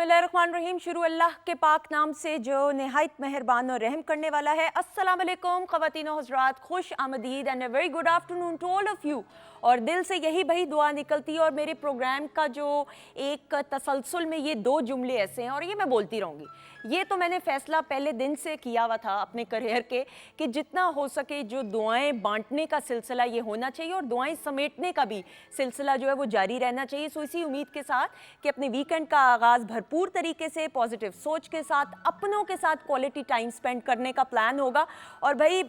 बिस्मिल्लाहिर्रहमानिर्रहीम। शुरू अल्लाह के पाक नाम से जो नहायत मेहरबान और रहम करने वाला है। अस्सलाम वालेकुम ख़वातीन और हज़रात, खुश आमदीद and a very good afternoon to all of you. और दिल से यही भाई दुआ निकलती है। और मेरे प्रोग्राम का जो एक तसलसल में ये दो जुमले ऐसे हैं और ये मैं बोलती रहूँगी। ये तो मैंने फ़ैसला पहले दिन से किया हुआ था अपने करियर के कि जितना हो सके जो दुआएं बांटने का सिलसिला ये होना चाहिए और दुआएं समेटने का भी सिलसिला जो है वो जारी रहना चाहिए। सो इसी उम्मीद के साथ कि अपने वीकेंड का आगाज़ भरपूर तरीके से पॉजिटिव सोच के साथ अपनों के साथ क्वालिटी टाइम स्पेंड करने का प्लान होगा। और भाई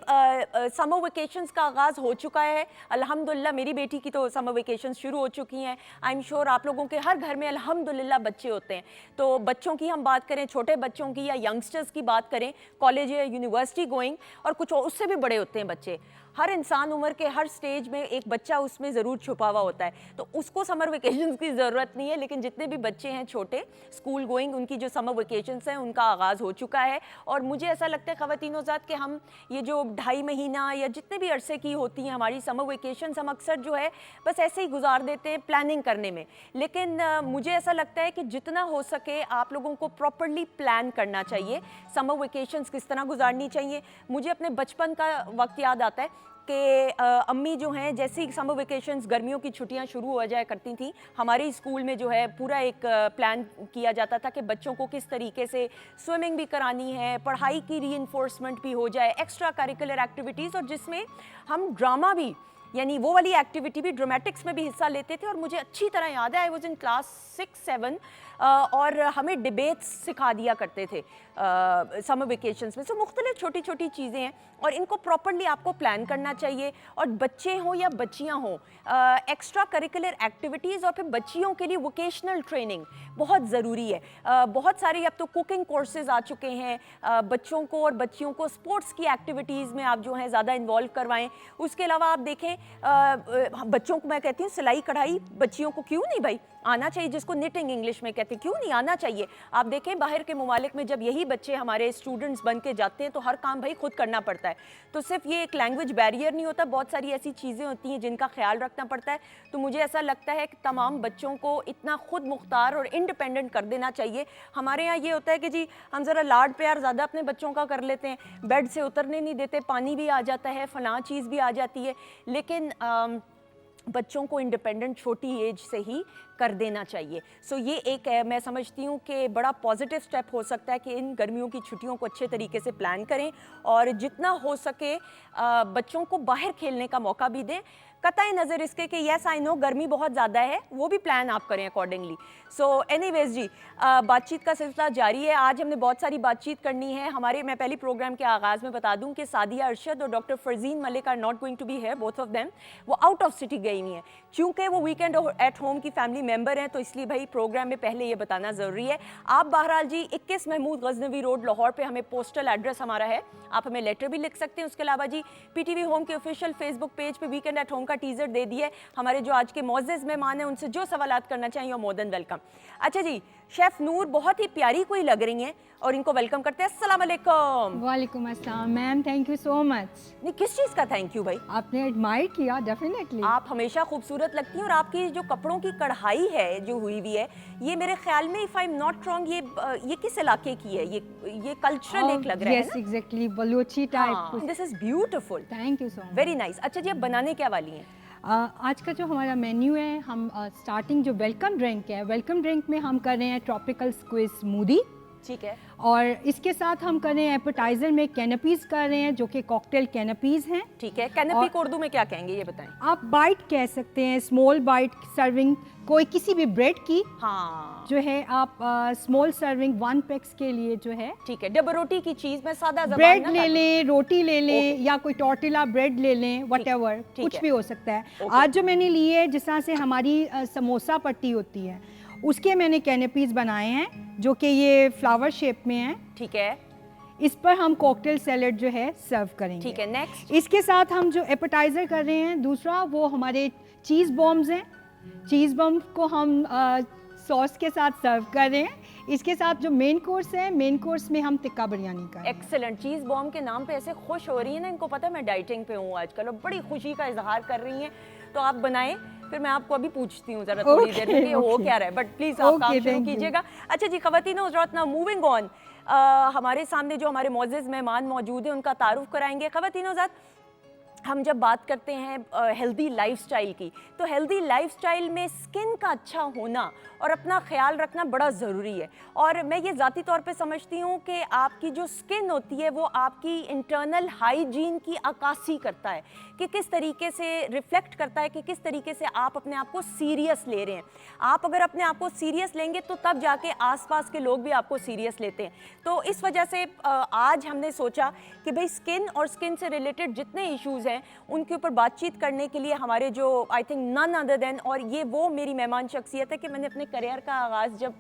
समर वेकेशंस का आगाज़ हो चुका है अल्हम्दुलिल्लाह। मेरी बेटी की तो समर वेकेशंस शुरू हो चुकी हैं। आई एम श्योर आप लोगों के हर घर में अल्हम्दुलिल्लाह बच्चे होते हैं। तो बच्चों की हम बात करें, छोटे बच्चों की या यंगस्टर्स की बात करें, कॉलेज या यूनिवर्सिटी गोइंग, और कुछ उससे भी बड़े होते हैं बच्चे। हर इंसान उम्र के हर स्टेज में एक बच्चा उसमें ज़रूर छुपा हुआ होता है। तो उसको समर वेकेशंस की ज़रूरत नहीं है, लेकिन जितने भी बच्चे हैं छोटे स्कूल गोइंग, उनकी जो समर वेकेशंस हैं उनका आगाज़ हो चुका है। और मुझे ऐसा लगता है ख़वातीन ज़ात कि हम ये जो 2.5 महीना या जितने भी अरसे की होती हैं हमारी समर वेकेशंस, हम अक्सर जो है बस ऐसे ही गुजार देते हैं प्लानिंग करने में। लेकिन मुझे ऐसा लगता है कि जितना हो सके आप लोगों को प्रॉपरली प्लान करना चाहिए। समर वेकेशंस किस तरह गुजारनी चाहिए। मुझे अपने बचपन का वक्त याद आता है कि अम्मी जो हैं जैसे ही समर वेकेशंस गर्मियों की छुट्टियां शुरू हो जाया करती थी, हमारे स्कूल में जो है पूरा एक प्लान किया जाता था कि बच्चों को किस तरीके से स्विमिंग भी करानी है, पढ़ाई की रीइंफोर्समेंट भी हो जाए, एक्स्ट्रा करिकुलर एक्टिविटीज़, और जिसमें हम ड्रामा भी यानी वो वाली एक्टिविटी भी ड्रामेटिक्स में भी हिस्सा लेते थे। और मुझे अच्छी तरह याद है आई वॉज इन क्लास 6-7 और हमें डिबेट्स सिखा दिया करते थे समर वेकेशंस में। सो मुख्तलिफ छोटी छोटी चीज़ें हैं और इनको प्रॉपरली आपको प्लान करना चाहिए। और बच्चे हों या बच्चियां हों, एक्स्ट्रा करिकुलर एक्टिविटीज़ और फिर बच्चियों के लिए वोकेशनल ट्रेनिंग बहुत ज़रूरी है। बहुत सारे अब तो कुकिंग कोर्सेज आ चुके हैं। बच्चों को और बच्चियों को स्पोर्ट्स की एक्टिविटीज़ में आप जो हैं ज़्यादा इन्वॉल्व करवाएं। उसके अलावा आप देखें बच्चों को मैं कहती हूँ सिलाई कढ़ाई बच्चियों को क्यों नहीं भाई आना चाहिए, जिसको निटिंग इंग्लिश में कहते हैं, क्यों नहीं आना चाहिए। आप देखें बाहर के ममालिक में जब यही बच्चे हमारे स्टूडेंट्स बन के जाते हैं तो हर काम भाई खुद करना पड़ता है। तो सिर्फ ये एक लैंग्वेज बैरियर नहीं होता, बहुत सारी ऐसी चीज़ें होती हैं जिनका ख्याल रखना पड़ता है। तो मुझे ऐसा लगता है कि तमाम बच्चों को इतना खुद मुख्तार और इंडिपेंडेंट कर देना चाहिए। हमारे यहाँ ये होता है कि जी हम ज़रा लाड प्यार ज़्यादा अपने बच्चों का कर लेते हैं, बेड से उतरने नहीं देते, पानी भी आ जाता है, फलां चीज़ भी आ जाती है। लेकिन बच्चों को इंडिपेंडेंट छोटी एज से ही कर देना चाहिए। सो ये एक मैं समझती हूँ कि बड़ा पॉजिटिव स्टेप हो सकता है कि इन गर्मियों की छुट्टियों को अच्छे तरीके से प्लान करें और जितना हो सके बच्चों को बाहर खेलने का मौका भी दें। कतई नज़र इसके कि येस आई नो गर्मी बहुत ज़्यादा है, वो भी प्लान आप करें अकॉर्डिंगली। सो एनीवेज जी, बातचीत का सिलसिला जारी है। आज हमने बहुत सारी बातचीत करनी है। मैं पहली प्रोग्राम के आगाज़ में बता दूं कि सादिया अरशद और doctor Farzeen Malik are not going to be here, both of them. वो आउट ऑफ सिटी गई हुई हैं, चूँकि वो वीकेंड एट होम की फैमिली मेम्बर हैं, तो इसलिए भाई प्रोग्राम में पहले ये बताना ज़रूरी है। आप बहरहाल जी 21 महमूद गजनवी रोड लाहौर पे हमें पोस्टल एड्रेस हमारा है, आप हमें लेटर भी लिख सकते हैं। उसके अलावा जी PTV होम के ऑफिशियल फेसबुक पेज पे वीकेंड एट होम का टीजर दे दिया है। हमारे जो आज के मौजूद मेहमान हैं उनसे जो सवालात करना चाहिए मोर देन वेलकम। अच्छा जी, शेफ नूर बहुत ही प्यारी कोई लग रही हैं और इनको वेलकम करते हैं। अस्सलाम वालेकुम। वालेकुम अस्सलाम ma'am, thank you so much. नहीं, किस चीज़ का थैंक यू भाई? आपने एडमायर किया, डेफिनेटली। आप हमेशा खूबसूरत लगती हैं और आपकी जो कपड़ों की कढ़ाई है जो हुई हुई है, ये मेरे ख्याल में if I am not wrong ये किस इलाके की है? ये कल्चरल एक लग रहा है ना? Yes exactly, Balochi type. This is beautiful, thank you so much, very nice. अच्छा जी, अब बनाने क्या वाली हैं? आज का जो हमारा मेन्यू है, हम स्टार्टिंग जो वेलकम ड्रिंक है, वेलकम ड्रिंक में हम कर रहे हैं ट्रॉपिकल स्क्विज स्मूदी। ठीक है। और इसके साथ हम कर रहे हैं एपेटाइजर में कैनपीज़ कर रहे हैं जो कि कॉकटेल कैनपीज़ हैं। ठीक है। कैनपी को उर्दू में क्या कहेंगे ये बताएं? आप बाइट कह सकते हैं, स्मॉल बाइट सर्विंग कोई किसी भी ब्रेड की। हाँ, जो है आप स्मॉल सर्विंग 1 पैक्स के लिए जो है। ठीक है। डबल रोटी की चीज़ में सादा ब्रेड ले लें, रोटी ले लें, या कोई टॉर्टिला ब्रेड ले लें, व्हाटएवर, कुछ भी हो सकता है। आज जो मैंने लिए है, जिस तरह से हमारी समोसा पट्टी होती है, उसके मैंने कैनपीज़ बनाए हैं जो कि ये फ्लावर शेप में हैं। ठीक है। इस पर हम कॉकटेल सैलेड जो है सर्व करेंगे। ठीक है, नेक्स्ट। इसके साथ हम जो एपेटाइजर कर रहे हैं दूसरा, वो हमारे चीज़ बॉम्ब्स हैं। चीज़ बॉम्ब को हम सॉस के साथ सर्व कर रहे हैं। इसके साथ जो मेन कोर्स है, मेन कोर्स में हम टिक्का बिरयानी का है। एक्सेलेंट। चीज़ बॉम्ब के नाम पे ऐसे खुश हो रही है ना, इनको पता है मैं डाइटिंग पे हूँ आजकल और बड़ी खुशी का इजहार कर रही हैं। तो आप बनाएं, फिर मैं आपको अभी पूछती हूँ जरा थोड़ी देर में कि हो क्या रहा है, बट प्लीज आप काम शुरू कीजिएगा। अच्छा जी, ख़वातीन व हज़रात, नाउ मूविंग ऑन, हमारे सामने जो हमारे मोअज़्ज़िज़ मेहमान मौजूद हैं उनका तारुफ कराएंगे। ख़वातीन व हज़रात, हम जब बात करते हैं हेल्दी लाइफस्टाइल की, तो हेल्दी लाइफस्टाइल में स्किन का अच्छा होना और अपना ख्याल रखना बड़ा ज़रूरी है। और मैं ये ज़ाती तौर पे समझती हूँ कि आपकी जो स्किन होती है वो आपकी इंटरनल हाइजीन की अक्कासी करता है, कि किस तरीके से रिफ्लेक्ट करता है कि किस तरीके से आप अपने आप को सीरियस ले रहे हैं। आप अगर अपने आप को सीरियस लेंगे तो तब जाके आसपास के लोग भी आपको सीरियस लेते हैं। तो इस वजह से आज हमने सोचा कि भाई स्किन और स्किन से रिलेटेड जितने इश्यूज़ हैं उनके ऊपर बातचीत करने के लिए हमारे जो I think none other than, और ये वो मेरी मेहमान शख्सियत है कि मैंने अपने करियर का आगाज़ जब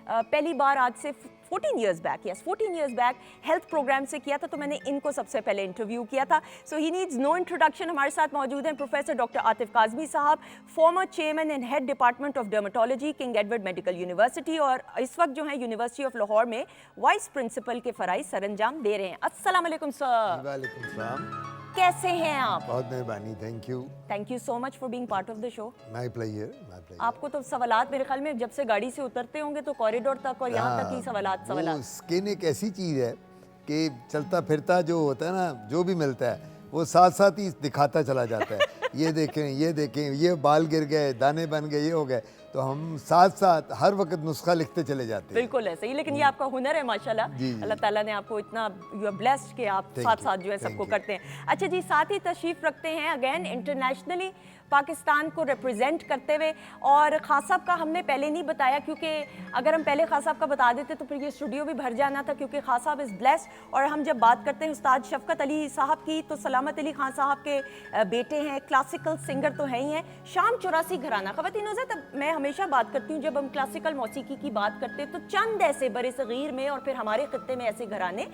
पहली बार आज से 14 years back, yes 14 years back health programme से किया था, तो मैंने इनको सबसे पहले इंटरव्यू किया था। सो ही नीड्स नो इंट्रोडक्शन। हमारे साथ मौजूद हैं प्रोफेसर डॉक्टर आतिफ काज़मी साहब, former chairman and head department of dermatology, king Edward medical university, और इस वक्त जो है यूनिवर्सिटी ऑफ लाहौर में वाइस प्रिंसिपल के फ़राइज़ सरअंजाम दे रहे हैं। अस्सलाम वालेकुम सर। वालेकुम सलाम। कैसे हैं आप? बहुत मेहरबानी, thank you so much for being part of the show. My pleasure. आपको तो सवालात मेरे ख्याल में जब से गाड़ी से उतरते होंगे तो कॉरिडोर तक और यहाँ तक ही सवालात। स्किन एक ऐसी चीज़ है कि चलता फिरता जो होता है ना, जो भी मिलता है वो साथ साथ ही दिखाता चला जाता है। ये देखें, ये देखें, ये बाल गिर गए, दाने बन गए, ये हो गए, तो हम साथ साथ हर वक्त नुस्खा लिखते चले जाते हैं। बिल्कुल ऐसे ही, लेकिन ये आपका हुनर है माशाल्लाह। अल्लाह ताला ने आपको इतना, यू आर ब्लेस्ड कि आप साथ साथ जो है सबको करते हैं। अच्छा जी, साथ ही तशरीफ़ रखते हैं अगेन इंटरनेशनली पाकिस्तान को रिप्रेजेंट करते हुए, और खास साहब का हमने पहले नहीं बताया, क्योंकि अगर हम पहले खास साहब का बता देते तो फिर ये स्टूडियो भी भर जाना था, क्योंकि खास साहब इज़ ब्लेस्ड। और हम जब बात करते हैं उस्ताद शफकत अली साहब की, तो सलामत अली खान साहब के बेटे हैं, क्लासिकल सिंगर तो हैं ही हैं, शाम 84 घराना। ख़वातीन तब मैं हमेशा बात करती हूँ, जब हम क्लासिकल मौसीकी की बात करते हैं तो चंद ऐसे बड़े सग़ीर में और फिर हमारे ख़त्ते में ऐसे घराने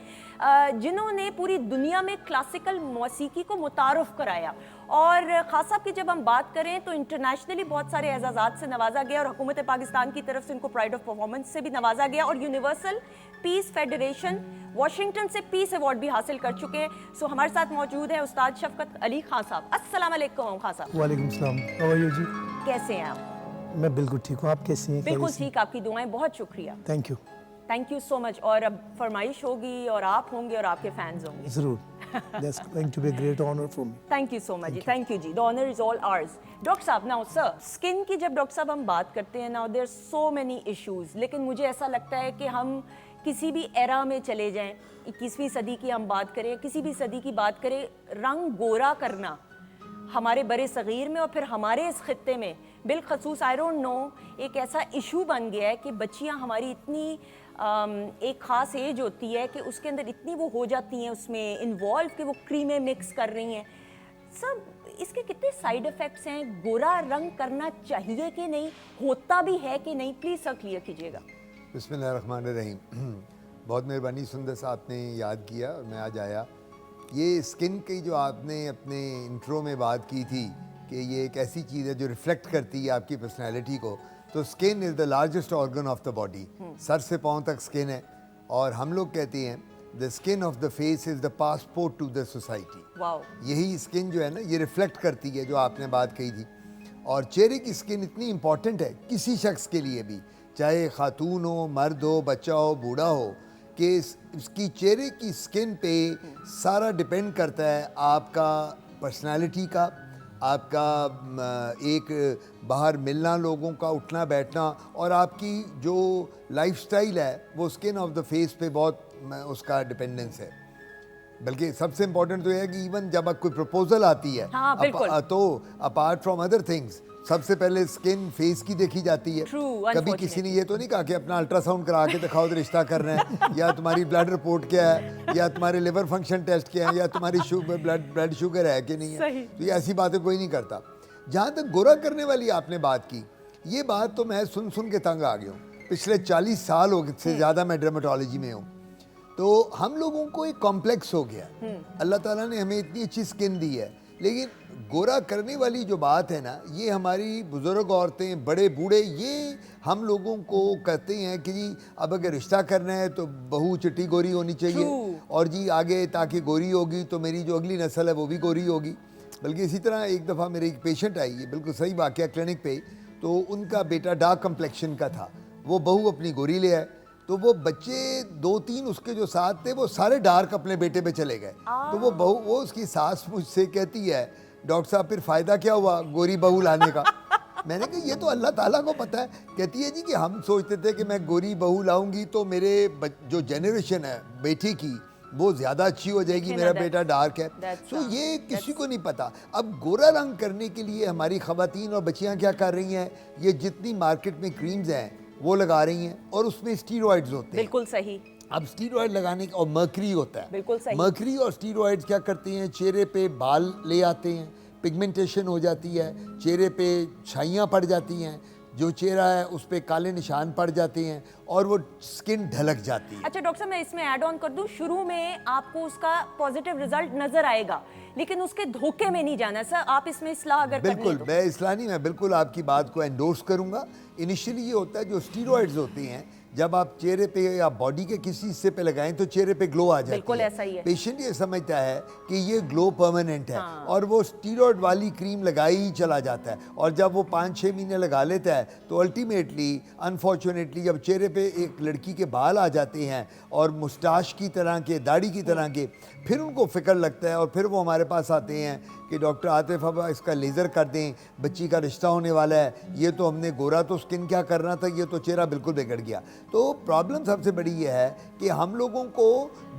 जिन्होंने पूरी दुनिया में क्लासिकल मौसीकी को मुतारफ़ कराया। और खास साहब की जब हम बात करें तो इंटरनेशनली बहुत सारे एजाज़ात से नवाजा गया, और हुकूमत पाकिस्तान की तरफ से इनको प्राइड ऑफ परफॉर्मेंस से भी नवाजा गया, और यूनिवर्सल पीस फेडरेशन वाशिंगटन से पीस अवार्ड भी हासिल कर चुके हैं। सो हमारे साथ मौजूद है उस्ताद शफकत अली खान साहब। अस्सलाम वालेकुम खान साहब। वालेकुम सलाम, हाउ आर यू जी? कैसे हैं आप? मैं बिल्कुल ठीक हूँ, आप कैसी हैं? बिल्कुल ठीक, आपकी दुआएं, बहुत शुक्रिया। Thank you so much. और अब फरमाइश होगी और आप होंगे और आपके फैंस होंगे ज़रूर। That's going to be a great honor for me. Thank you so much. Thank you जी। The honor is all ours. Doctor साहब, now sir, स्किन की जब डॉक्टर साहब हम बात करते हैं, now there are so many issues, लेकिन मुझे ऐसा लगता है कि हम किसी भी एरा में चले जाएं, 21वीं सदी की हम बात करें, किसी भी सदी की बात करें, रंग गोरा करना हमारे बड़े सग़ीर में और फिर हमारे इस खत्ते में बिलखसूस, आई डोंट नो, एक ऐसा इशू बन गया है कि बच्चियां हमारी इतनी एक ख़ास एज होती है कि उसके अंदर इतनी वो हो जाती हैं उसमें इन्वॉल्व कि वो क्रीमें मिक्स कर रही हैं। सब इसके कितने साइड इफ़ेक्ट्स हैं? गोरा रंग करना चाहिए कि नहीं, होता भी है कि नहीं? प्लीज़ सर क्लियर कीजिएगा। बिस्मिल्लाहिर्रहमानिर्रहीम। बहुत मेहरबानी सुंदर सा आपने याद किया और मैं आज आया। ये स्किन की जो आपने अपने इंट्रो में बात की थी कि ये एक ऐसी चीज़ है जो रिफ्लेक्ट करती है आपकी पर्सनैलिटी को, तो skin is the largest organ of the body. Sir से पाँव तक स्किन है, और हम लोग कहते हैं the skin of the face is the passport to the society. यही स्किन जो है ना, ये रिफ्लेक्ट करती है जो आपने बात कही थी। और चेहरे की स्किन इतनी इंपॉर्टेंट है किसी शख्स के लिए भी, चाहे खातून हो, मर्द हो, बच्चा हो, बूढ़ा हो, कि इसकी चेहरे की स्किन पे सारा डिपेंड करता है आपका पर्सनालिटी का, आपका एक बाहर मिलना, लोगों का उठना बैठना, और आपकी जो लाइफस्टाइल है वो स्किन ऑफ द फेस पे बहुत उसका डिपेंडेंस है। बल्कि सबसे इम्पोर्टेंट तो यह है कि इवन जब कोई प्रपोजल आती है, तो अपार्ट फ्रॉम अदर थिंग्स सबसे पहले स्किन फेस की देखी जाती है। कभी किसी ने ये तो नहीं कहा कि अपना अल्ट्रासाउंड करा के दिखाओ तो रिश्ता कर रहे हैं, या तुम्हारी ब्लड रिपोर्ट क्या है, या तुम्हारे लिवर फंक्शन टेस्ट क्या है, या तुम्हारी ब्लड शुगर है कि नहीं है। तो ये ऐसी बातें कोई नहीं करता। जहाँ तक गोरा करने वाली आपने बात की, ये बात तो मैं सुन सुन के तंग आ गया हूँ। पिछले 40 साल हो से ज़्यादा मैं डर्मेटोलॉजी में हूँ, तो हम लोगों को एक कॉम्प्लेक्स हो गया। अल्लाह ताला ने हमें इतनी अच्छी स्किन दी है لیکن گورا کرنے والی جو بات ہے نا یہ ہماری بزرگ عورتیں بڑے بوڑھے یہ ہم لوگوں کو کہتے ہیں کہ جی اب اگر رشتہ کرنا ہے تو بہو چٹی گوری ہونی چاہیے اور جی آگے تاکہ گوری ہوگی تو میری جو اگلی نسل ہے وہ بھی گوری ہوگی. بلکہ اسی طرح ایک دفعہ میرے ایک پیشنٹ آئی ہے بالکل صحیح واقعہ کلینک پہ, تو ان کا بیٹا ڈارک کمپلیکشن کا تھا, وہ بہو اپنی گوری لے آئے تو وہ بچے 2-3 اس کے جو ساتھ تھے وہ سارے ڈارک اپنے بیٹے پہ چلے گئے. تو وہ بہو وہ اس کی ساس مجھ سے کہتی ہے ڈاکٹر صاحب پھر فائدہ کیا ہوا گوری بہو لانے کا. میں نے کہا یہ تو اللہ تعالیٰ کو پتہ ہے. کہتی ہے جی کہ ہم سوچتے تھے کہ میں گوری بہو لاؤں گی تو میرے جو جنریشن ہے بیٹی کی وہ زیادہ اچھی ہو جائے گی, میرا بیٹا ڈارک ہے. سو یہ کسی کو نہیں پتا. اب گورا رنگ کرنے کے لیے ہماری خواتین اور بچیاں کیا کر رہی ہیں, یہ جتنی مارکیٹ میں کریمز ہیں وہ لگا رہی ہیں اور اس میں اسٹیرائڈز ہوتے ہیں. بالکل صحیح. اب اسٹیرائڈ لگانے کا اور مرکری ہوتا ہے. بالکل صحیح. مرکری اور اسٹیرائڈز کیا کرتے ہیں, چہرے پہ بال لے آتے ہیں, پگمنٹیشن ہو جاتی ہے, چہرے پہ چھائیاں پڑ جاتی ہیں, جو چہرہ ہے اس پہ کالے نشان پڑ جاتے ہیں اور وہ سکن ڈھلک جاتی ہے. اچھا ڈاکٹر صاحب میں اس میں ایڈ آن کر دوں, شروع میں آپ کو اس کا پازیٹیو رزلٹ نظر آئے گا لیکن اس کے دھوکے میں نہیں جانا. سر آپ اس میں اصلاح اگر کرنی بالکل میں اصلاح نہیں, میں بالکل آپ کی بات کو انڈورس کروں گا. انیشلی یہ ہوتا ہے جو اسٹیرائڈز ہوتے ہیں جب آپ چہرے پہ یا باڈی کے کسی حصے پہ لگائیں تو چہرے پہ گلو آ جاتی ہے. بالکل ایسا ہی ہے. پیشنٹ یہ سمجھتا ہے کہ یہ گلو پرماننٹ ہے اور وہ اسٹیرائڈ والی کریم لگائی ہی چلا جاتا ہے, اور جب وہ 5-6 مہینے لگا لیتا ہے تو الٹیمیٹلی انفارچونیٹلی جب چہرے پہ ایک لڑکی کے بال آ جاتے ہیں اور مسٹاش کی طرح کے, داڑھی کی طرح کے, پھر ان کو فکر لگتا ہے اور پھر وہ ہمارے پاس آتے ہیں کہ ڈاکٹر عاطف اب اس کا لیزر کر دیں, بچی کا رشتہ ہونے والا ہے, یہ تو ہم نے گورا تو سکن کیا کرنا تھا, یہ تو چہرہ بالکل بگڑ گیا. تو پرابلم سب سے بڑی یہ ہے کہ ہم لوگوں کو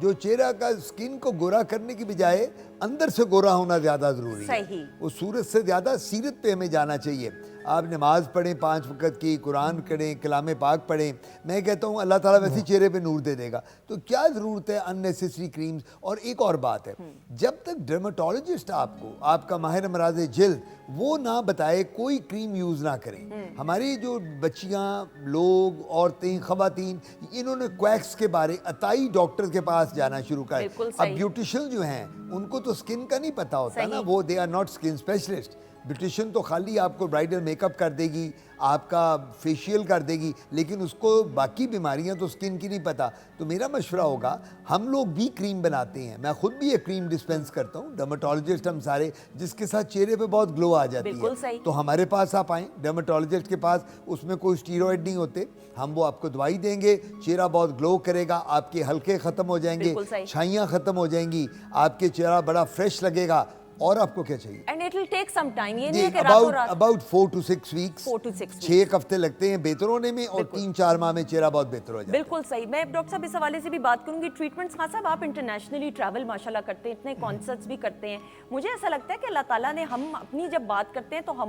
جو چہرہ کا سکن کو گورا کرنے کی بجائے اندر سے گورا ہونا زیادہ ضروری ہے. وہ صورت سے زیادہ سیرت پہ ہمیں جانا چاہیے. آپ نماز پڑھیں 5 وقت کی, قرآن پڑھیں, کلام پاک پڑھیں. میں کہتا ہوں اللہ تعالیٰ ویسے چہرے پہ نور دے دے گا. تو کیا ضرورت ہے اننیسیسری کریمز. اور ایک اور بات ہے, جب تک ڈرماٹولوجسٹ آپ کو آپ کا ماہر امراض جلد وہ نہ بتائے کوئی کریم یوز نہ کریں. ہماری جو بچیاں, لوگ, عورتیں, خواتین, انہوں نے کویکس کے بارے عطائی ڈاکٹر کے پاس جانا شروع کر. اب بیوٹیشین جو ہیں ان کو تو سکن کا نہیں پتا ہوتا نا, وہ دے آر ناٹ سکن اسپیشلسٹ. بیوٹیشین تو خالی آپ کو برائڈل میک اپ کر دے گی, آپ کا فیشیل کر دے گی, لیکن اس کو باقی بیماریاں تو سکن کی نہیں پتہ. تو میرا مشورہ ہوگا, ہم لوگ بھی کریم بناتے ہیں, میں خود بھی ایک کریم ڈسپینس کرتا ہوں, ڈرماٹولوجسٹ ہم سارے, جس کے ساتھ چہرے پہ بہت گلو آ جاتی ہے. تو ہمارے پاس آپ آئیں ڈرماٹولوجسٹ کے پاس, اس میں کوئی اسٹیرائڈ نہیں ہوتے, ہم وہ آپ کو دوائی دیں گے, چہرہ بہت گلو کرے گا, آپ کے حلقے ختم ہو جائیں گے, چھائیاں ختم ہو جائیں گی, آپ کے چہرہ بڑا فریش لگے گا. اور آپ کو کیا چاہیے؟ And it will take some time. یہ نہیں کہ راتوں رات. About 4 to 6 weeks. 4 to 6 weeks. 6 ہفتے لگتے ہیں بہتر ہونے میں اور 3-4 ماہ میں چہرہ بہت بہتر ہو جاتا ہے. بالکل صحیح. میں ڈاکٹر صاحب اس حوالے سے بھی بات کروں گی. ٹریٹمنٹس خان صاحب آپ انٹرنیشنلی ٹریول ماشاءاللہ کرتے ہیں, اتنے کانسرٹس بھی کرتے ہیں. مجھے ایسا لگتا ہے کہ اللہ تعالیٰ نے, ہم اپنی جب بات کرتے ہیں تو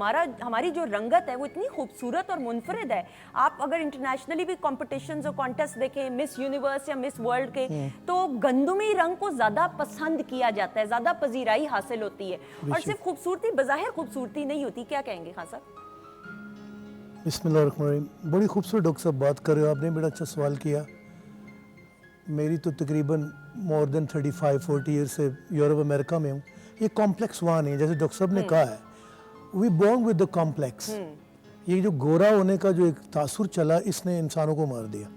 ہماری جو رنگت ہے وہ اتنی خوبصورت اور منفرد ہے. آپ اگر انٹرنیشنلی بھی کمپٹیشنز اور کانٹیسٹ دیکھیں مس یونیورس یا مس ورلڈ کے, تو گندمی رنگ کو زیادہ پسند کیا جاتا ہے, زیادہ پذیرائی حاصل ہوتی ہے. اور صرف خوبصورتی بظاہر خوبصورتی نہیں ہوتی. کیا کہیں گے خان صاحب؟ بسم اللہ الرحمن الرحیم. بڑی خوبصورت ڈاکٹر صاحب بات کر رہے ہو, آپ نے بڑا اچھا سوال کیا. میری تو تقریباً مور دین 35-40 ایئر سے یورپ امریکہ میں ہوں. یہ کمپلیکس وان ہے, جیسے ڈاکٹر صاحب نے کہا ہے, وی بورن ود دا کمپلیکس. یہ جو گورا ہونے کا جو ایک تاثر چلا, اس نے انسانوں کو مار دیا.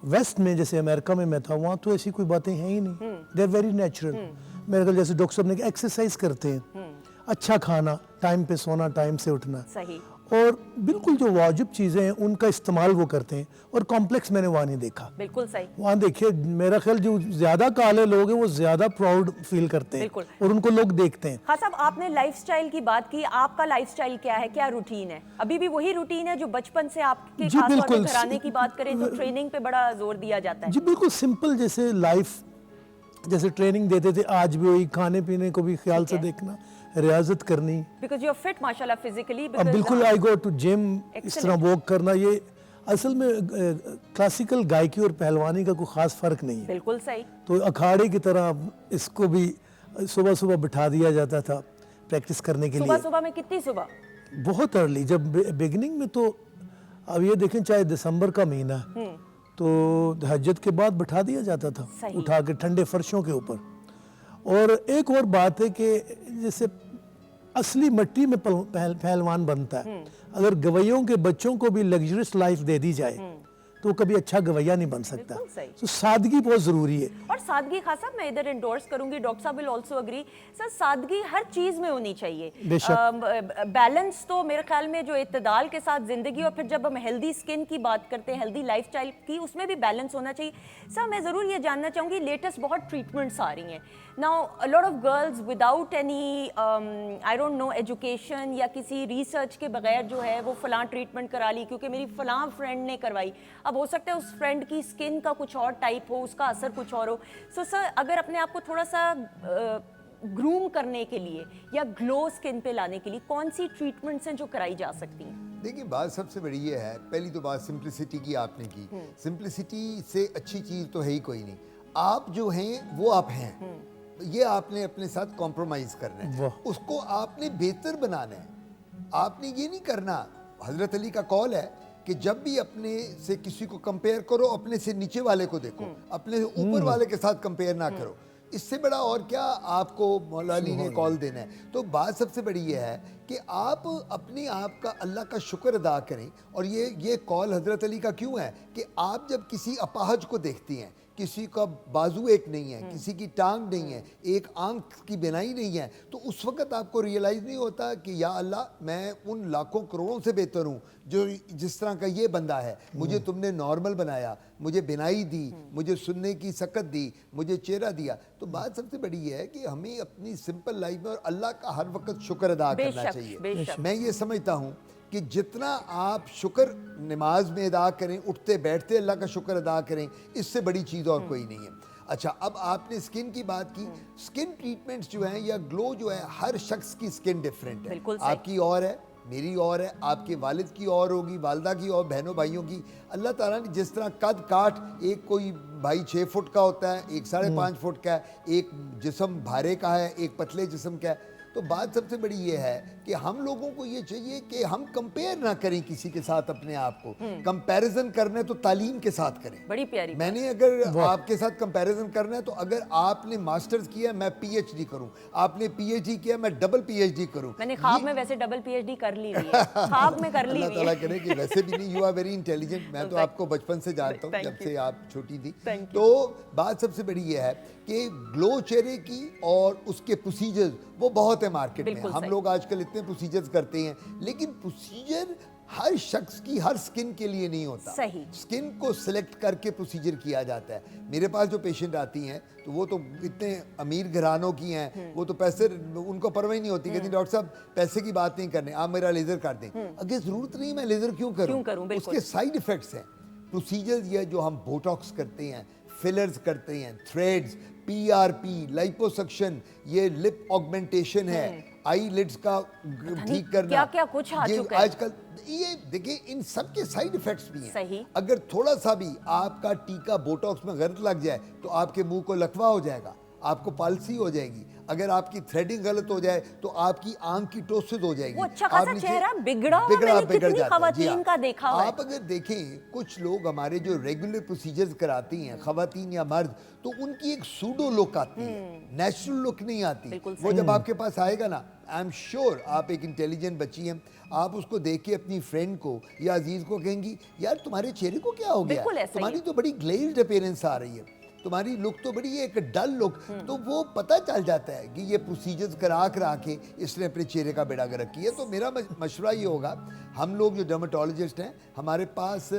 ویسٹ میں جیسے امریکہ میں میں تھا, وہاں تو ایسی کوئی باتیں ہیں ہی نہیں, دے آر ویری نیچرل. میرے خیال جیسے ڈاکٹر صاحب نے کہا ایکسرسائز کرتے ہیں, اچھا کھانا, ٹائم پہ سونا, ٹائم سے اٹھنا, اور بالکل جو واجب چیزیں ہیں ان کا استعمال وہ کرتے ہیں. اور کمپلیکس میں نے وہاں نہیں دیکھا. بالکل صحیح. وہاں دیکھیے میرا خیال جو زیادہ کالے لوگ ہیں وہ زیادہ پراؤڈ فیل کرتے ہیں اور ان کو لوگ دیکھتے ہیں. خان صاحب آپ نے لائف سٹائل کی بات کی, آپ کا لائف سٹائل کیا ہے, کیا روٹین ہے؟ ابھی بھی وہی روٹین ہے جو بچپن سے آپ کے, خاص طور پہ گھرانے کی بات کریں تو ٹریننگ پہ بڑا زور دیا جاتا ہے. جی بالکل سمپل, جیسے لائف جیسے ٹریننگ دیتے تھے آج بھی وہی, کھانے پینے کو بھی خیال سے دیکھنا, ریاضت کرنی. بیکاز یو آر فٹ ماشاءاللہ فزیکلی. بالکل آئی گو ٹو جم, اس طرح واک کرنا. یہ اصل میں کلاسیکل گائیکی اور پہلوانی کا کوئی خاص فرق نہیں ہے. بالکل صحیح. تو اکھاڑے کی طرح اس کو بھی صبح صبح بٹھا دیا جاتا تھا پریکٹس کرنے کے لیے. صبح میں کتنی صبح؟ بہت ارلی. جب بگننگ میں تو اب یہ دیکھیں چاہے دسمبر کا مہینہ تو تہجد کے بعد بٹھا دیا جاتا تھا, اٹھا کے ٹھنڈے فرشوں کے اوپر, और एक और बात है कि जैसे असली मिट्टी में पहलवान बनता है, अगर गवैयों के बच्चों को भी लग्जरियस लाइफ दे दी जाए तो वो कभी अच्छा गवैया नहीं बन सकता। बिल्कुल सही। तो सादगी बहुत ज़रूरी है। और सादगी खास साहब मैं इधर इंडोर्स करूंगी, डॉक्टर साहब विल आल्सो एग्री सर, सादगी हर चीज में होनी चाहिए। बेशक। बैलेंस तो मेरे ख्याल में जो इत्तेदाल के साथ जिंदगी, और फिर जब हम हेल्दी स्किन की बात करते हैं, हेल्दी लाइफस्टाइल की, उसमें भी बैलेंस होना चाहिए। सर मैं ज़रूर ये जानना चाहूँगी, लेटेस्ट बहुत ट्रीटमेंट्स आ रही हैं now, a lot of girls without any I don't know education या किसी रिसर्च के बगैर जो है वो फलां ट्रीटमेंट करा ली क्योंकि मेरी फलां फ्रेंड ने करवाई। अब हो सकता है उस फ्रेंड की स्किन का कुछ और टाइप हो, उसका असर कुछ और हो। सो सर अगर अपने आप को थोड़ा सा ग्रूम करने के लिए या ग्लो स्किन पे लाने के लिए कौन सी ट्रीटमेंट्स हैं जो कराई जा सकती हैं? देखिए बात सबसे बड़ी ये है, पहली तो बात सिंप्लिसिटी की आपने की। सिंप्लिसिटी से अच्छी चीज़ तो है ही कोई नहीं। आप जो हैं वो आप हैं, ये आपने अपने साथ कॉम्प्रोमाइज करना है, उसको आपने बेहतर बनाना है। आपने ये नहीं करना, हजरत अली का कौल है कि जब भी अपने से किसी को कंपेयर करो, अपने से नीचे वाले को देखो, अपने से ऊपर वाले के साथ कंपेयर ना करो। इससे बड़ा और क्या आपको मौला अली ने कॉल देना है। तो बात सबसे बड़ी ये है कि आप अपने आप का अल्लाह का शुक्र अदा करें। और ये कॉल हजरत अली का क्यों है कि आप जब किसी अपाहज को देखती हैं, किसी का बाजू एक नहीं है, किसी की टांग नहीं है, एक आंख की बिनाई नहीं है, तो उस वक्त आपको रियलाइज़ नहीं होता कि या अल्लाह मैं उन लाखों करोड़ों से बेहतर हूँ जो जिस तरह का ये बंदा है। मुझे तुमने नॉर्मल बनाया, मुझे बिनाई दी, मुझे सुनने की सकत दी, मुझे चेहरा दिया। तो बात सबसे बड़ी ये है कि हमें अपनी सिंपल लाइफ में और अल्लाह का हर वक्त शुक्र अदा करना चाहिए। मैं ये समझता हूँ कि जितना आप शुक्र नमाज में अदा करें, उठते बैठते अल्लाह का शुक्र अदा करें, इससे बड़ी चीज़ और कोई नहीं है। अच्छा, अब आपने स्किन की बात की। स्किन ट्रीटमेंट्स जो हैं या ग्लो जो है, हर शख्स की स्किन डिफरेंट है। आपकी और है, मेरी और है, आपके वालिद की और होगी, वालदा की और बहनों भाइयों की। अल्लाह ताला ने जिस तरह कद काट, एक कोई भाई 6 फुट का होता है, एक 5.5 फुट का है, एक जिस्म भारे का है, एक पतले जिस्म का है। तो बात सबसे बड़ी ये है कि हम लोगों को ये चाहिए कि हम कंपेयर ना करें किसी के साथ अपने आप को। कंपैरिजन करने तो तालीम के साथ करें। बड़ी प्यारी मैंने अगर आपके साथ कंपैरिजन करना है तो अगर आपने मास्टर्स किया मैं पीएचडी करूं, आपने पीएचडी किया मैं डबल पीएचडी करूं। मैंने ख्वाब में वैसे डबल पीएचडी कर ली हुई है, ख्वाब में कर ली हुई है। अल्लाह ताला करे कि वैसे भी नहीं, यू आर वेरी इंटेलिजेंट। मैं तो आपको बचपन से जानता हूँ, जब से आप छोटी थी। तो बात सबसे बड़ी ये है कि ग्लो चेहरे की और उसके प्रोसीजर्स वो बहुत है मार्केट में। हम लोग आजकल इतने प्रोसीजर्स करते हैं, लेकिन प्रोसीजर हर शख्स की हर स्किन के लिए नहीं होता। सही। स्किन को सिलेक्ट करके प्रोसीजर किया जाता है। मेरे पास जो पेशेंट आती हैं तो वो तो इतने अमीर घरानों की हैं, वो तो पैसे उनको परवाह नहीं होती, कहती डॉक्टर साहब पैसे की बात नहीं करने, आप मेरा लेज़र कर दें। अगर ज़रूरत नहीं मैं लेज़र क्यों करूँ? उसके साइड इफ़ेक्ट्स हैं। प्रोसीजर ये जो हम बोटॉक्स करते हैं, फिलर्स करते हैं, थ्रेड्स, PRP, लाइपोसक्शन, ये लिप ऑगमेंटेशन है, आई लिड्स का ठीक करना, क्या क्या कुछ आ चुका है आजकल। ये देखिए इन सब के साइड इफेक्ट्स भी हैं। सही। अगर थोड़ा सा भी आपका टीका बोटॉक्स में गलत लग जाए तो आपके मुंह को लकवा हो जाएगा, आपको पालसी हो जाएगी। अगर आपकी थ्रेडिंग गलत हो जाए तो आपकी आंख की टोसिस हो जाएगी। वो अच्छा खासा चेहरा बिगड़ा मैंने कितनी खवातीन का देखा हुआ है। आप अगर देखें कुछ लोग हमारे जो रेगुलर प्रोसीजर्स कराती हैं, खवातीन या मर्द, तो उनकी एक सूडो लुक आती है, नेचुरल लुक नहीं आती। वो जब आपके पास आएगा ना, आई एम श्योर आप एक इंटेलिजेंट बच्ची हैं, आप उसको देख के अपनी फ्रेंड को या अजीज को कहेंगी यार तुम्हारे चेहरे को क्या हो गया, तुम्हारी तो बड़ी ग्लेज्ड अपीयरेंस आ रही है, तुम्हारी लुक तो बड़ी एक डल लुक। तो वो पता चल जाता है कि ये प्रोसीजर्स करा के इसने अपने चेहरे का बेड़ा गर्क किया। तो मेरा मशवरा ये होगा, हम लोग जो डर्मेटोलॉजिस्ट हैं हमारे पास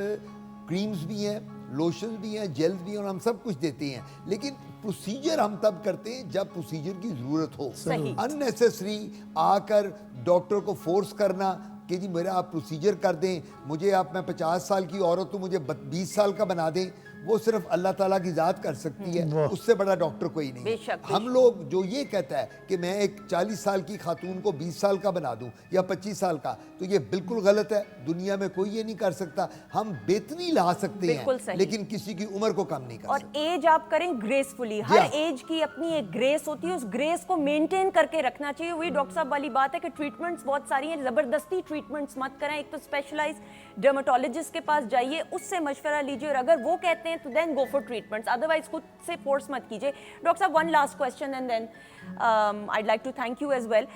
क्रीम्स भी हैं, लोशंस भी हैं, जेल्स भी हैं और हम सब कुछ देते हैं, लेकिन प्रोसीजर हम तब करते हैं जब प्रोसीजर की ज़रूरत हो। अननेसेसरी आकर डॉक्टर को फोर्स करना कि जी मेरा आप प्रोसीजर कर दें, मुझे आप, मैं 50 साल की औरत हूँ मुझे 20 साल का बना दें, वो सिर्फ अल्लाह ताला की ज़ात कर सकती है, उससे बड़ा डॉक्टर कोई नहीं है। हम लोग जो ये कहता है कि मैं एक 40 साल की खातून को 20 साल का बना दूं या 25 साल का, तो ये बिल्कुल गलत है। दुनिया में कोई ये नहीं कर सकता। हम बेहतरी ला सकते हैं लेकिन किसी की उम्र को कम नहीं कर सकते। और एज आप करें ग्रेसफुली, हर एज की अपनी एक ग्रेस होती है, उस ग्रेस को मेंटेन करके रखना चाहिए। वही डॉक्टर साहब वाली बात है कि ट्रीटमेंट्स बहुत सारी हैं, ज़बरदस्ती ट्रीटमेंट्स मत करें। एक तो स्पेशलाइज्ड डर्मेटोलॉजिस्ट के पास जाइए, उससे मशवरा लीजिए, और अगर वो कहते हैं हैं तो then go for treatments, otherwise खुद से फोर्स मत कीजिए। डॉक्टर साहब, one last question and then I like to thank you as well.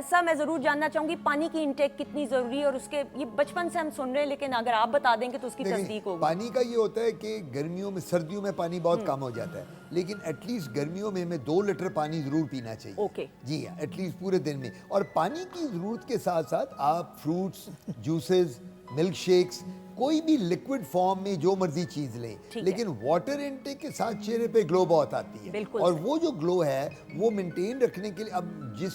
Sir, मैं ज़रूर जानना चाहूँगी पानी की इंटेक कितनी ज़रूरी है, और उसके ये बचपन से हम सुन रहे हैं, लेकिन अगर आप बता देंगे तो उसकी तस्दीक होगी। पानी का ये होता है कि गर्मियों में, सर्दियों में पानी बहुत कम हो जाता है, लेकिन एटलीस्ट गर्मियों में हमें 2 लीटर पानी ज़रूर पीना चाहिए। ओके। जी हाँ, एटलीस्ट पूरे दिन में। और पानी की ज़रूरत के साथ साथ आप फ्रूट्स, जूसेस, मिल्क शेक्स, कोई भी लिक्विड फॉर्म में जो मर्जी चीज़ लें, लेकिन वाटर इनटेक के साथ चेहरे पे ग्लो बहुत आती है। और वो जो ग्लो है वो मेंटेन रखने के लिए, अब जिस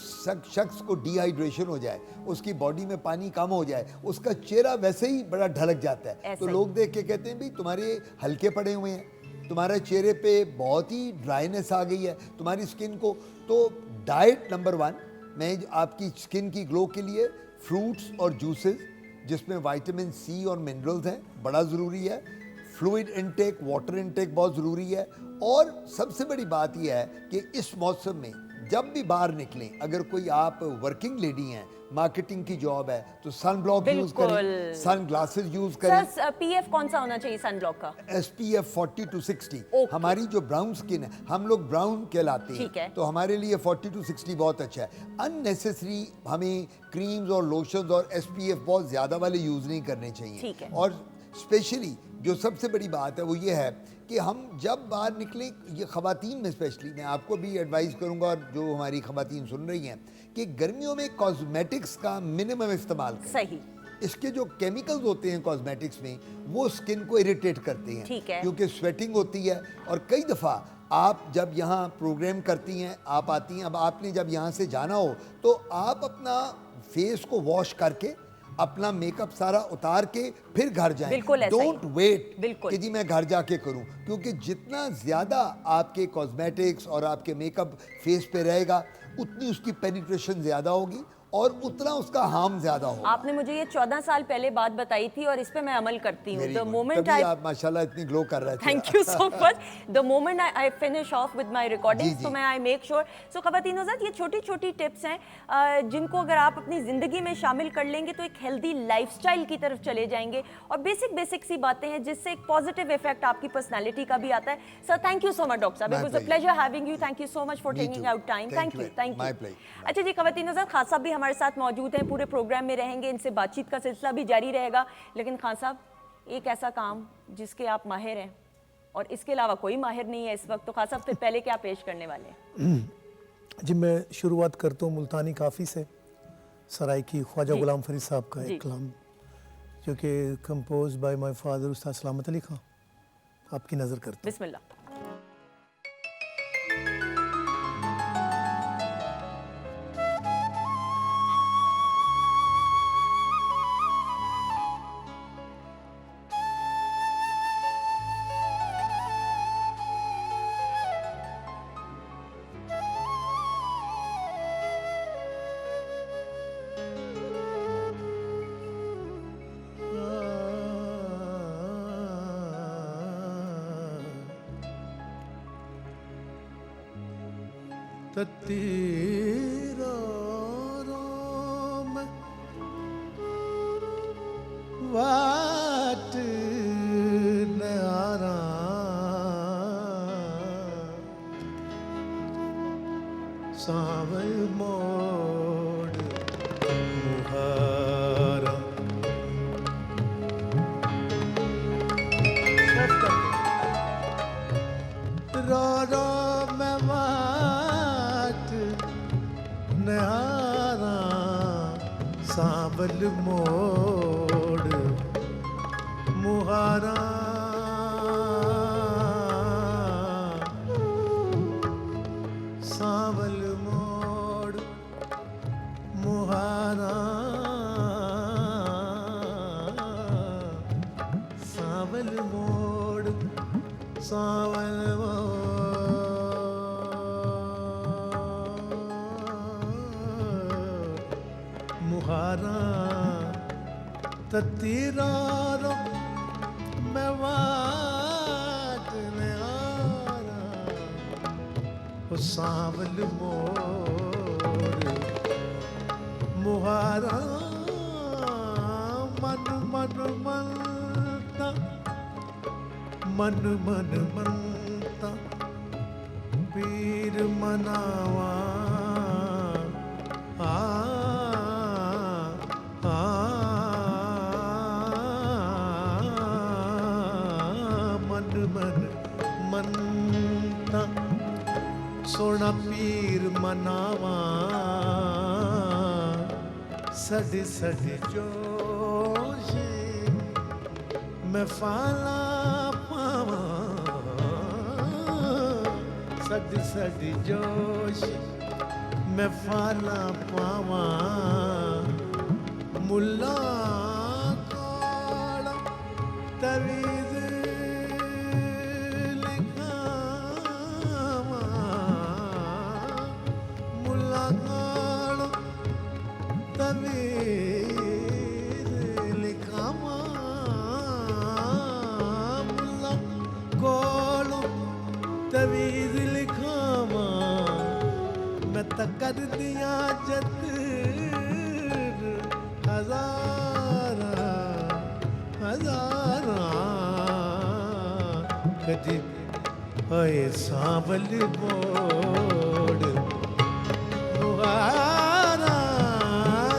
शख्स को डिहाइड्रेशन हो जाए, उसकी बॉडी में पानी कम हो जाए, उसका चेहरा वैसे ही बड़ा ढलक जाता है। तो लोग देख के कहते हैं भाई तुम्हारे हल्के पड़े हुए हैं, तुम्हारे चेहरे पे बहुत ही ड्राइनेस आ गई है तुम्हारी स्किन को। तो डाइट नंबर 1, मैं आपकी स्किन की ग्लो के लिए फ्रूट्स और जूसेस जिसमें विटामिन सी और मिनरल्स हैं बड़ा ज़रूरी है। फ्लूइड इनटेक, वाटर इनटेक बहुत ज़रूरी है। और सबसे बड़ी बात यह है कि इस मौसम में जब भी बाहर निकलें, अगर कोई आप वर्किंग लेडी हैं, मार्केटिंग की जॉब है, तो सन ब्लॉक यूज़ करें, सन ग्लासेस यूज़ करें। सर, पीएफ कौन सा होना चाहिए सन ब्लॉक का? SPF 40 to 60। हमारी जो ब्राउन स्किन है, हम लोग ब्राउन कहलाते हैं, तो हमारे लिए 40 to 60 बहुत अच्छा है। अननेसेसरी हमें क्रीम्स और लोशंस और SPF बहुत ज़्यादा वाले यूज़ नहीं करने चाहिए। और स्पेशली जो सबसे बड़ी बात है वो ये है कि हम जब बाहर निकलें, ये ख़वातीन में स्पेशली मैं आपको भी एडवाइस करूंगा, और जो हमारी ख़वातीन सुन रही हैं, कि गर्मियों में कॉस्मेटिक्स का मिनिमम इस्तेमाल करें। सही। इसके जो केमिकल्स होते हैं कॉस्मेटिक्स में, वो स्किन को इरिटेट करते हैं, क्योंकि स्वेटिंग होती है। और कई दफ़ा आप जब यहाँ प्रोग्राम करती हैं, आप आती हैं, अब आपने जब यहाँ से जाना हो तो आप अपना फेस को वॉश करके, अपना मेकअप सारा उतार के फिर घर जाएं। डोंट वेट कि जी मैं घर जाके करूं, क्योंकि जितना ज़्यादा आपके कॉस्मेटिक्स और आपके मेकअप फेस पे रहेगा, उतनी उसकी पेनिट्रेशन ज़्यादा होगी और उतना उसका हार्म ज्यादा हो। आपने मुझे ये 14 साल पहले बात बताई थी और इस पे मैं अमल करती हूँ। द मोमेंट आप माशाल्लाह इतनी ग्लो कर रहे थे। Thank you so much. The moment I finish off with my recording, so मैं आई मेक श्योर। सो ख़वातीन हज़रात, ये छोटी छोटी टिप्स हैं जिनको अगर आप अपनी ज़िंदगी में शामिल कर लेंगे तो एक हेल्दी लाइफस्टाइल की तरफ चले जाएंगे, और बेसिक सी बातें हैं जिससे एक पॉजिटिव इफेक्ट आपकी पर्सनैलिटी का भी आता है। Sir, thank you so much doctor साहब, it was a pleasure having you. Thank you so much for taking out time. Thank you. अच्छा जी ख़वातीन हज़रात, खान साहब भी हमारे साथ मौजूद हैं, पूरे प्रोग्राम में रहेंगे, इनसे बातचीत का सिलसिला भी जारी रहेगा। लेकिन खान साहब, एक ऐसा काम जिसके आप माहिर हैं और इसके अलावा कोई माहिर नहीं है इस वक्त, तो खान साहब फिर पहले क्या पेश करने वाले हैं? जी, मैं शुरुआत करता हूँ मुल्तानी काफ़ी से, सराइकी ख्वाजा गुलाम फरीद साहब का एक कलाम, जो कि कंपोज बाय माय फादर उस्ताद सलामत अली खां। आपकी नज़र करता हूँ। बिस्मिल्लाह। तेरा राम वाट न्यारा सावल मोड़ मुहारा। रो मैं न्यारा सावल मोड़ मुहारा। सावल मोड़ मुहारा। सावल मोड़ सावल मुहारा। तेरा रो मैं वाट न्यारा सावल मोर मुहारा। मन मन मनता मन मन मनता पीर मनावा आ आ मन मन मनता सोना पीर मनावा सड सड जोश मैं फाला पावा सड सड जोश मैं फाला पावा मुल्ला काला तवीज़ लिखावा मुल्ला काला तवीज़ लिखावा मुल्ला काला तवीज़ लिखावा मैं तकर दिया जत हज़ारा हज़ारा कदी होए सांवल बोड़ मुहारा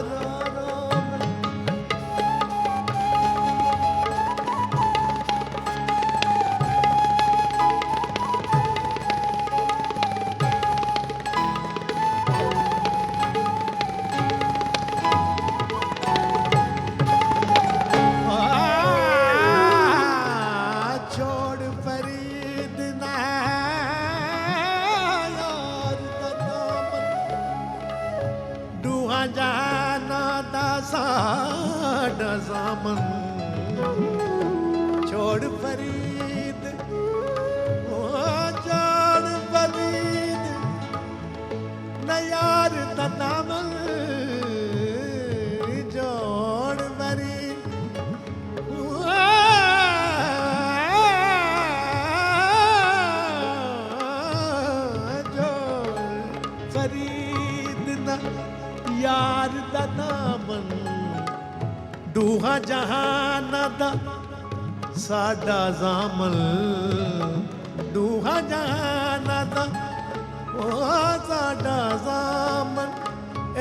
रो रो छोड़ फरीद ना यार दा दामन डूहा जाना दा साडा ज़ामन छोड़ फरीद ओ छोड़ फरीद ना यार दा दामन छोड़ फरीद फरीद ना यार दा दामन डूहा जहान दा साडा ज़ामन डूहा जहान दा ओ साडा ज़ामन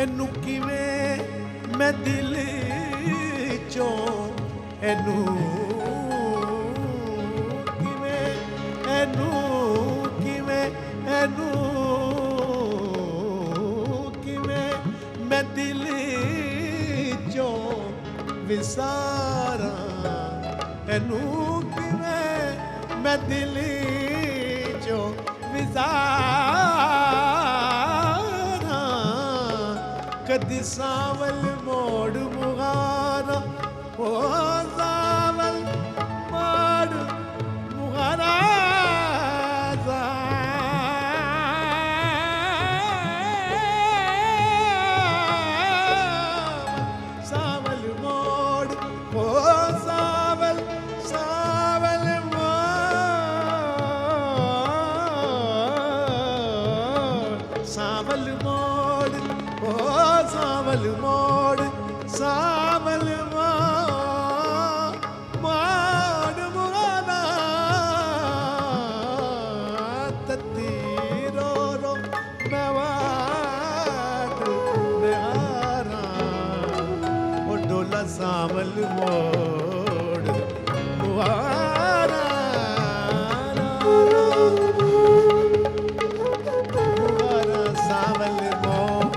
एनू किवें मैं दिल चों एनू किवें एनू किवें एनू किवें मैं दिल चों विसारा एनू किवें मैं दिल चों विसारा कदी सावल मोड़ मुगारा ओ सावल मोड़ मुगारा सावल मोड़ ओ सावल सावल मोड़ सावल मोड़ ओ सावल मोड़ सावल मोड़ मुगाना तत्ती रो रो नवाद निहारा ओ डोला सावल मोड़ मुहारा मुहारा सावल मोड़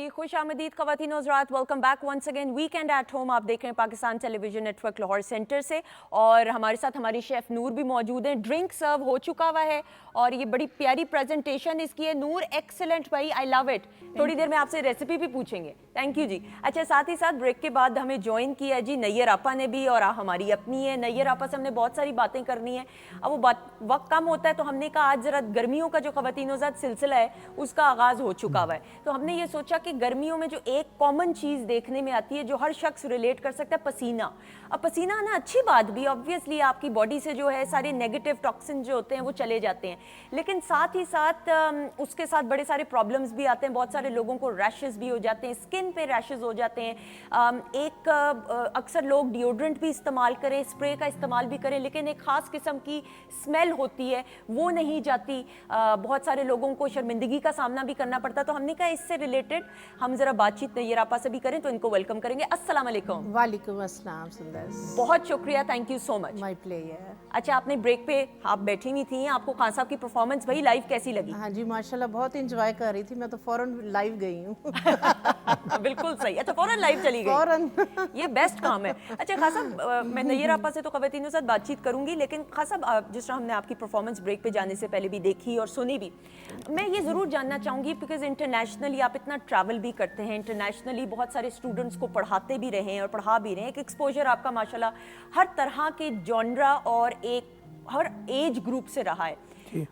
जी, खुश आमदीद ख़वातीन और हज़रात, welcome back once again weekend at home. आप देख रहे हैं Pakistan television network Lahore centre से, और हमारे साथ हमारी शेफ़ नूर भी मौजूद हैं। ड्रिंक सर्व हो चुका हुआ है और ये बड़ी प्यारी प्रेजेंटेशन इसकी है। नूर एक्सेलेंट भाई, आई लव इट। थोड़ी देर में आपसे रेसिपी भी पूछेंगे। थैंक यू जी। अच्छा, साथ ही साथ ब्रेक के बाद हमें ज्वाइन किया जी नैयर आपा ने भी, और हमारी अपनी है नैयर आपा से हमने बहुत सारी बातें करनी है। अब वो वक्त कम होता है तो हमने कहा आज ज़रा गर्मियों का जो ख़वातीन ज़ात सिलसिला है उसका आगाज़ हो चुका हुआ है, तो हमने ये सोचा कि गर्मियों में जो एक कॉमन चीज़ देखने में आती है जो हर शख्स रिलेट कर सकता है, पसीना। अब पसीना आना अच्छी बात भी, ऑब्वियसली आपकी बॉडी से जो है सारे नेगेटिव टॉक्सिन जो होते हैं वो चले जाते हैं, लेकिन साथ ही साथ उसके साथ बड़े सारे प्रॉब्लम्स भी आते हैं। बहुत सारे लोगों को रैशेस भी हो जाते हैं, स्किन पे रैशेस हो जाते हैं। अक्सर लोग डिओड्रेंट भी इस्तेमाल करें, स्प्रे का इस्तेमाल भी करें, लेकिन एक ख़ास किस्म की स्मेल होती है वो नहीं जाती। बहुत सारे लोगों को शर्मिंदगी का सामना भी करना पड़ता है, तो हमने कहा इससे रिलेटेड हम ज़रा बातचीत नैयर आपा से भी करें, तो इनको वेलकम करेंगे। अस्सलाम वालेकुम। वालेकुम अस्सलाम सुंदर। बहुत शुक्रिया, thank you so much. My player. अच्छा, आपने ब्रेक पे आप बैठी हुई थी, आपको खान साहब की परफॉर्मेंस भाई लाइव कैसी लगी? हाँ जी माशाल्लाह बहुत एंजॉय कर रही थी, मैं तो फौरन लाइव गई हूँ। बिल्कुल सही। अच्छा, फौरन लाइव चली गई, फौरन। ये बेस्ट काम है। अच्छा खान साहब, मैं नैयर आपा से तो ख़वातीनों के साथ बातचीत करूंगी, लेकिन खान साहब जिस तरह हमने आपकी परफॉर्मेंस ब्रेक पे जाने से पहले भी देखी और सुनी भी, मैं ये ज़रूर जानना चाहूँगी बिकॉज इंटरनेशनली आप इतना ट्रैवल भी करते हैं, इंटरनेशनली बहुत सारे स्टूडेंट्स को पढ़ाते भी रहे हैं और पढ़ा भी रहे हैं, एक एक्सपोजर आपका माशाल्लाह हर तरह के जॉनरा और हर एज ग्रुप से रहा है।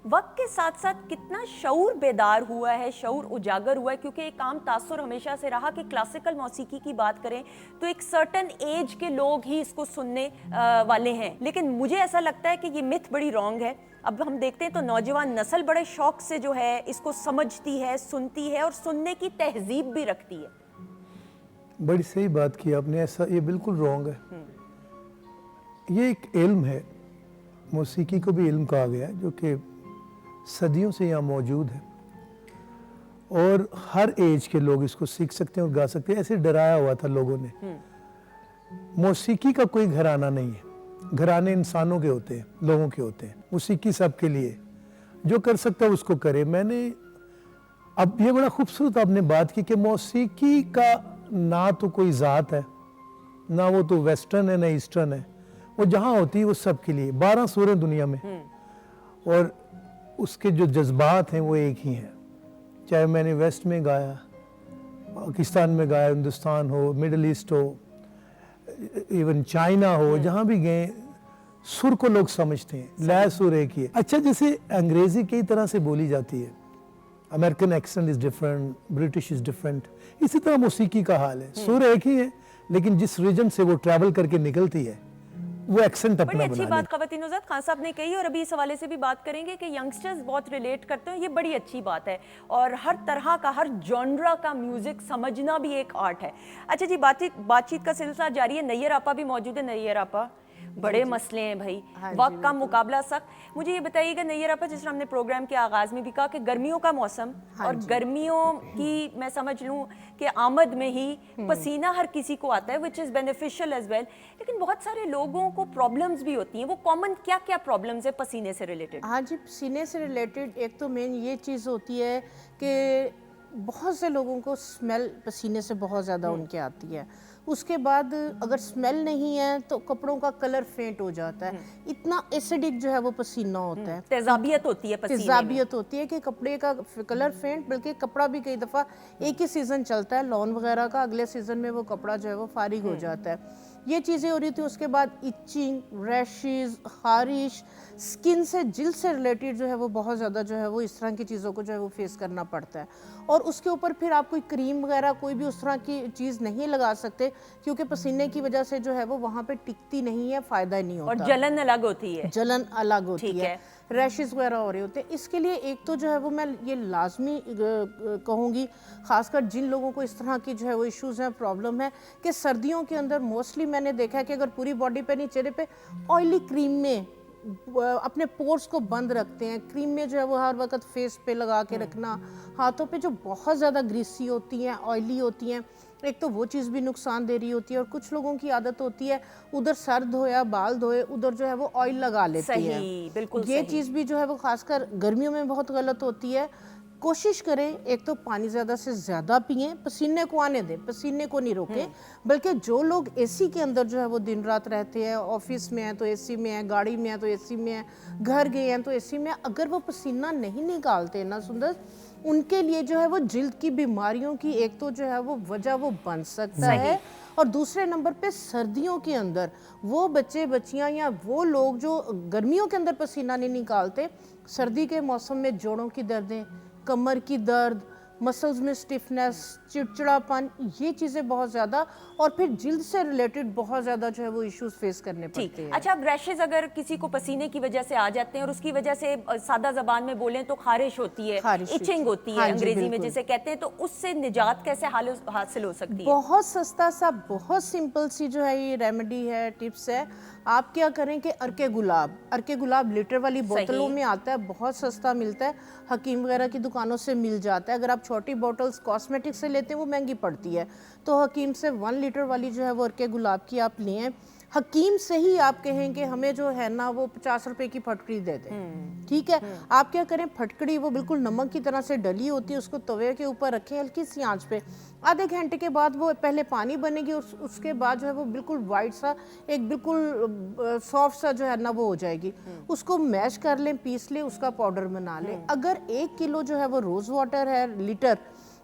वक्त के साथ साथ कितना शऊर बेदार हुआ है, शऊर उजागर हुआ है, क्योंकि एक आम तासुर हमेशा से रहा कि क्लासिकल मौसीकी की बात करें तो एक सर्टन एज के लोग ही इसको सुनने वाले हैं, लेकिन मुझे ऐसा लगता है कि ये मिथ बड़ी रॉन्ग है। अब हम देखते हैं तो नौजवान नस्ल बड़े शौक से जो है इसको समझती है, सुनती है और सुनने की तहजीब भी रखती है। बड़ी सही बात की आपने, ऐसा ये बिल्कुल रॉन्ग है। ये एक इल्म है, मौसीकी को भी इल्म कहा गया है, जो कि सदियों से यहाँ मौजूद है और हर एज के लोग इसको सीख सकते हैं और गा सकते हैं। ऐसे डराया हुआ था लोगों ने। मौसीकी का कोई घराना नहीं है, घराने इंसानों के होते हैं, लोगों के होते हैं। मौसीकी सबके लिए, जो कर सकता है उसको करे। मैंने अब ये बड़ा खूबसूरत आपने बात की कि मौसीकी का ना तो कोई ज़ात है, ना वो तो वेस्टर्न है ना ईस्टर्न है, वो जहाँ होती है वो सबके लिए। 12 सूरें दुनिया में, और उसके जो जज्बात हैं वो एक ही हैं। चाहे मैंने वेस्ट में गाया, पाकिस्तान में गाया, हिंदुस्तान हो, मिडल ईस्ट हो, इवन चाइना हो, जहाँ भी गए सुर को लोग समझते हैं, लय सुर एक ही है। अच्छा, जैसे अंग्रेजी कई तरह से बोली जाती है, American accent is different, British is different, इसी तरह मौसीकी का हाल है। सुर एक ही है, लेकिन जिस रीजन से वो ट्रैवल करके निकलती है वो एक्सेंट अपना बड़ी बना अच्छी ले। बात ख़वातीन ज़ात खान साहब ने कही, और अभी इस हवाले से भी बात करेंगे कि यंगस्टर्स बहुत रिलेट करते हैं, ये बड़ी अच्छी बात है। और हर तरह का, हर जॉनरा का म्यूजिक समझना भी एक आर्ट है। अच्छा जी, बातचीत का सिलसिला जारी है। नैयर आपा भी मौजूद है। नैयर आपा, बड़े मसले हैं भाई, वक्त का मुकाबला सख्त। मुझे ये बताइएगा नैयर आपा, जिस तरह हमने प्रोग्राम के आगाज़ में भी कहा कि गर्मियों का मौसम, और गर्मियों की मैं समझ लूँ कि आमद में ही पसीना हर किसी को आता है, which is beneficial as well, लेकिन बहुत सारे लोगों को प्रॉब्लम्स भी होती हैं। वो कॉमन क्या क्या प्रॉब्लम्स है पसीने से रिलेटेड? हाँ जी, पसीने से रिलेटेड एक तो मेन ये चीज़ होती है कि बहुत से लोगों को स्मेल पसीने से बहुत ज़्यादा उनके आती है। उसके बाद अगर स्मेल नहीं है तो कपड़ों का कलर फेंट हो जाता है, इतना एसिडिक जो है वो पसीना होता है। तेजाबियत होती है पसीने में। तेजाबियत होती है कि कपड़े का कलर फेंट, बल्कि कपड़ा भी कई दफ़ा एक ही सीज़न चलता है लॉन वगैरह का, अगले सीज़न में वो कपड़ा जो है वो फारिग हो जाता है। ये चीज़ें हो रही थी। उसके बाद इचिंग, रैशेस, खारिश, स्किन से, जिल्द से रिलेटेड जो है वो बहुत ज़्यादा जो है वो इस तरह की चीज़ों को जो है वो फेस करना पड़ता है। और उसके ऊपर फिर आप कोई क्रीम वगैरह कोई भी उस तरह की चीज़ नहीं लगा सकते, क्योंकि पसीने की वजह से जो है वो वहाँ पे टिकती नहीं है, फ़ायदा नहीं होता। और जलन अलग होती है। जलन अलग होती ठीक है, रैशेस वगैरह हो रहे होते हैं। इसके लिए एक तो जो है वो मैं ये लाजमी कहूँगी, ख़ासकर जिन लोगों को इस तरह की जो है वो इश्यूज़ हैं, प्रॉब्लम है, कि सर्दियों के अंदर मोस्टली मैंने देखा है कि अगर पूरी बॉडी पे नहीं, चेहरे पे ऑयली क्रीम में अपने पोर्स को बंद रखते हैं। क्रीम में जो है वो हर वक्त फेस पे लगा के रखना, हाथों पे जो बहुत ज़्यादा ग्रीसी होती हैं, ऑयली होती हैं, एक तो वो चीज़ भी नुकसान दे रही होती है। और कुछ लोगों की आदत होती है उधर सर धोया, बाल धोए, उधर जो है वो ऑयल लगा लेती है। बिल्कुल ये चीज़ भी जो है वो खासकर गर्मियों में बहुत गलत होती है। कोशिश करें एक तो पानी ज़्यादा से ज़्यादा पिएं, पसीने को आने दें, पसीने को नहीं रोकें, बल्कि जो लोग एसी के अंदर जो है वो दिन रात रहते हैं, ऑफिस में हैं तो एसी में है, गाड़ी में है तो एसी में है, घर गए हैं तो एसी में, अगर वो पसीना नहीं निकालते ना सुंदर, उनके लिए जो है वो जिल्द की बीमारियों की एक तो जो है वो वजह वो बन सकता है, और दूसरे नंबर पे सर्दियों के अंदर वो बच्चे बच्चियां या वो लोग जो गर्मियों के अंदर पसीना नहीं निकालते, सर्दी के मौसम में जोड़ों की दर्दें, कमर की दर्द, मसल्स में स्टिफनेस, चिड़चिड़ापन, ये चीज़ें बहुत ज़्यादा, और फिर जिल्द से रिलेटेड बहुत ज़्यादा जो है वो इश्यूज फेस करने पड़ते हैं। अच्छा, अब रैशेज अगर किसी को पसीने की वजह से आ जाते हैं और उसकी वजह से सादा जबान में बोलें तो खारिश होती है, इचिंग होती है, हाँ जी, अंग्रेजी में बिल्कुल। जिसे कहते हैं, तो उससे निजात कैसे हासिल हो सकती है? बहुत सस्ता सा, बहुत सिंपल सी जो है ये रेमेडी है, टिप्स है। आप क्या करें कि अर्के गुलाब लीटर वाली बोतलों में आता है, बहुत सस्ता मिलता है, हकीम वगैरह की दुकानों से मिल जाता है। अगर आप छोटी बोतल्स कॉस्मेटिक से लेते हैं वो महंगी पड़ती है, तो हकीम से 1 लीटर वाली जो है वो अर्के गुलाब की आप लें। हकीम से ही आप कहें कि हमें जो है ना वो 50 रुपए की फटकड़ी दे दें, ठीक है। आप क्या करें, फटकड़ी वो बिल्कुल नमक की तरह से डली होती है, उसको तवे के ऊपर रखें हल्की सी आंच पे। आधे घंटे के बाद वो पहले पानी बनेगी, उसके बाद जो है वो बिल्कुल वाइट सा, एक बिल्कुल सॉफ्ट सा जो है ना वो हो जाएगी। उसको मैश कर लें, पीस लें, उसका पाउडर बना लें। अगर 1 किलो जो है वो रोज़ वाटर है लीटर,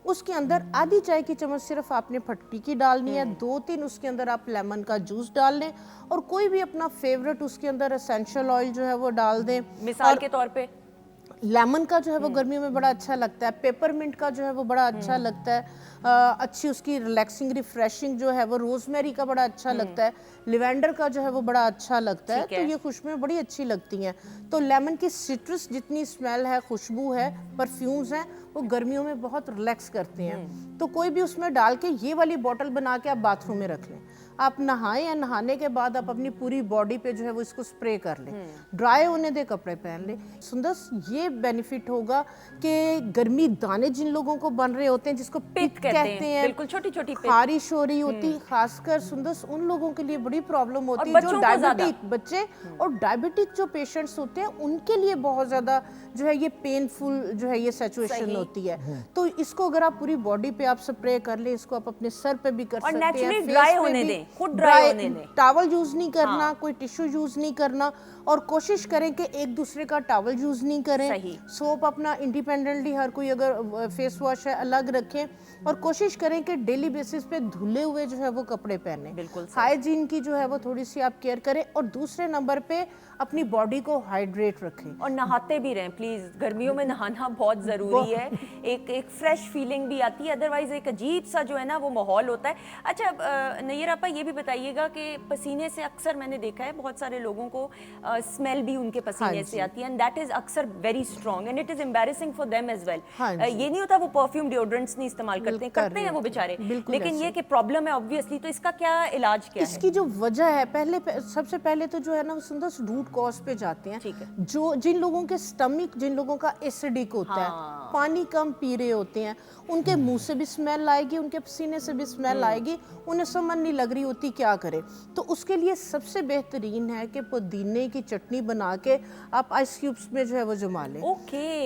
उसके अंदर आधी चाय की चम्मच सिर्फ आपने फटकी की डालनी है, 2-3 उसके अंदर आप लेमन का जूस डाल लें, और कोई भी अपना फेवरेट उसके अंदर एसेंशियल ऑयल जो है वो डाल दें। मिसाल के तौर पे लेमन का जो है वो गर्मियों में बड़ा अच्छा लगता है, पेपरमिंट का जो है वो बड़ा अच्छा लगता है, अच्छी उसकी रिलैक्सिंग रिफ्रेशिंग जो है वो, रोजमेरी का बड़ा अच्छा लगता है, लिवेंडर का जो है वो बड़ा अच्छा लगता है, तो ये खुशबुएं बड़ी अच्छी लगती हैं। तो लेमन की सिट्रस जितनी स्मेल है, खुशबू है, परफ्यूम्स हैं, वो गर्मियों में बहुत रिलैक्स करते हैं। तो कोई भी उसमें डाल के ये वाली बॉटल बना के आप बाथरूम में रख लें। आप नहाएं या नहाने के बाद आप अपनी पूरी बॉडी पे जो है वो इसको स्प्रे कर लें, ड्राई होने दे, कपड़े पहन लें। सुंदर ये बेनिफिट होगा कि गर्मी दाने जिन लोगों को बन रहे होते हैं, जिसको पित्त कहते हैं, बिल्कुल छोटी-छोटी खारिश हो रही होती, खासकर सुंदर उन लोगों के लिए बड़ी प्रॉब्लम होती है, जो डायबिटिक बच्चे और डायबिटिक जो पेशेंट्स होते हैं उनके लिए बहुत ज्यादा जो है ये पेनफुल जो है ये सिचुएशन होती है। तो इसको अगर आप पूरी बॉडी पे आप स्प्रे कर ले, इसको आप अपने सर पे भी कर सकते हैं, नेचुरली फेस ड्राई पे होने भी। दें, खुद ड्राई होने दें। टॉवल यूज नहीं करना, कोई टिश्यू यूज नहीं करना, और कोशिश करें कि एक दूसरे का टॉवल यूज नहीं करें। सोप अपना इंडिपेंडेंटली हर कोई अगर फेस वॉश है अलग रखें, और कोशिश करें कि डेली बेसिस पे धुले हुए जो है वो कपड़े पहने। बिल्कुल हाइजीन की जो है वो थोड़ी सी आप केयर करें, और दूसरे नंबर पे अपनी बॉडी को हाइड्रेट रखें, और नहाते भी रहें प्लीज। गर्मियों में नहाना बहुत जरूरी है, एक फ्रेश फीलिंग भी आती है, अदरवाइज एक अजीब सा जो है ना वो माहौल होता है। अच्छा नैयर आपा, ये भी बताइएगा कि पसीने से अक्सर मैंने देखा है बहुत सारे लोगों को स्मेल भी उनके पसीने से आती है, एंड दैट इज अक्सर very strong and it is embarrassing for them as well. ये नहीं होता वो परफ्यूम डिओड्रेंट्स नहीं इस्तेमाल करते हैं वो बेचारे, लेकिन ये कि प्रॉब्लम है ऑब्वियसली, तो इसका क्या इलाज क्या है? इसकी जो वजह है, सबसे पहले तो जो है ना सुंदर रूट कॉज पे जाते हैं। जो जिन लोगों के स्टमक, जिन लोगों का एसिडिक होता है, पानी कम पी रहे होते हैं, उनके मुंह से भी स्मेल आएगी, उनके पसीने से भी स्मेल आएगी, उन्हें समझ नहीं लग रही होती क्या करे। तो उसके लिए सबसे बेहतरीन है कि पुदीने की चटनी बना के आप आइस क्यूब्स में जो है वो जमा लें।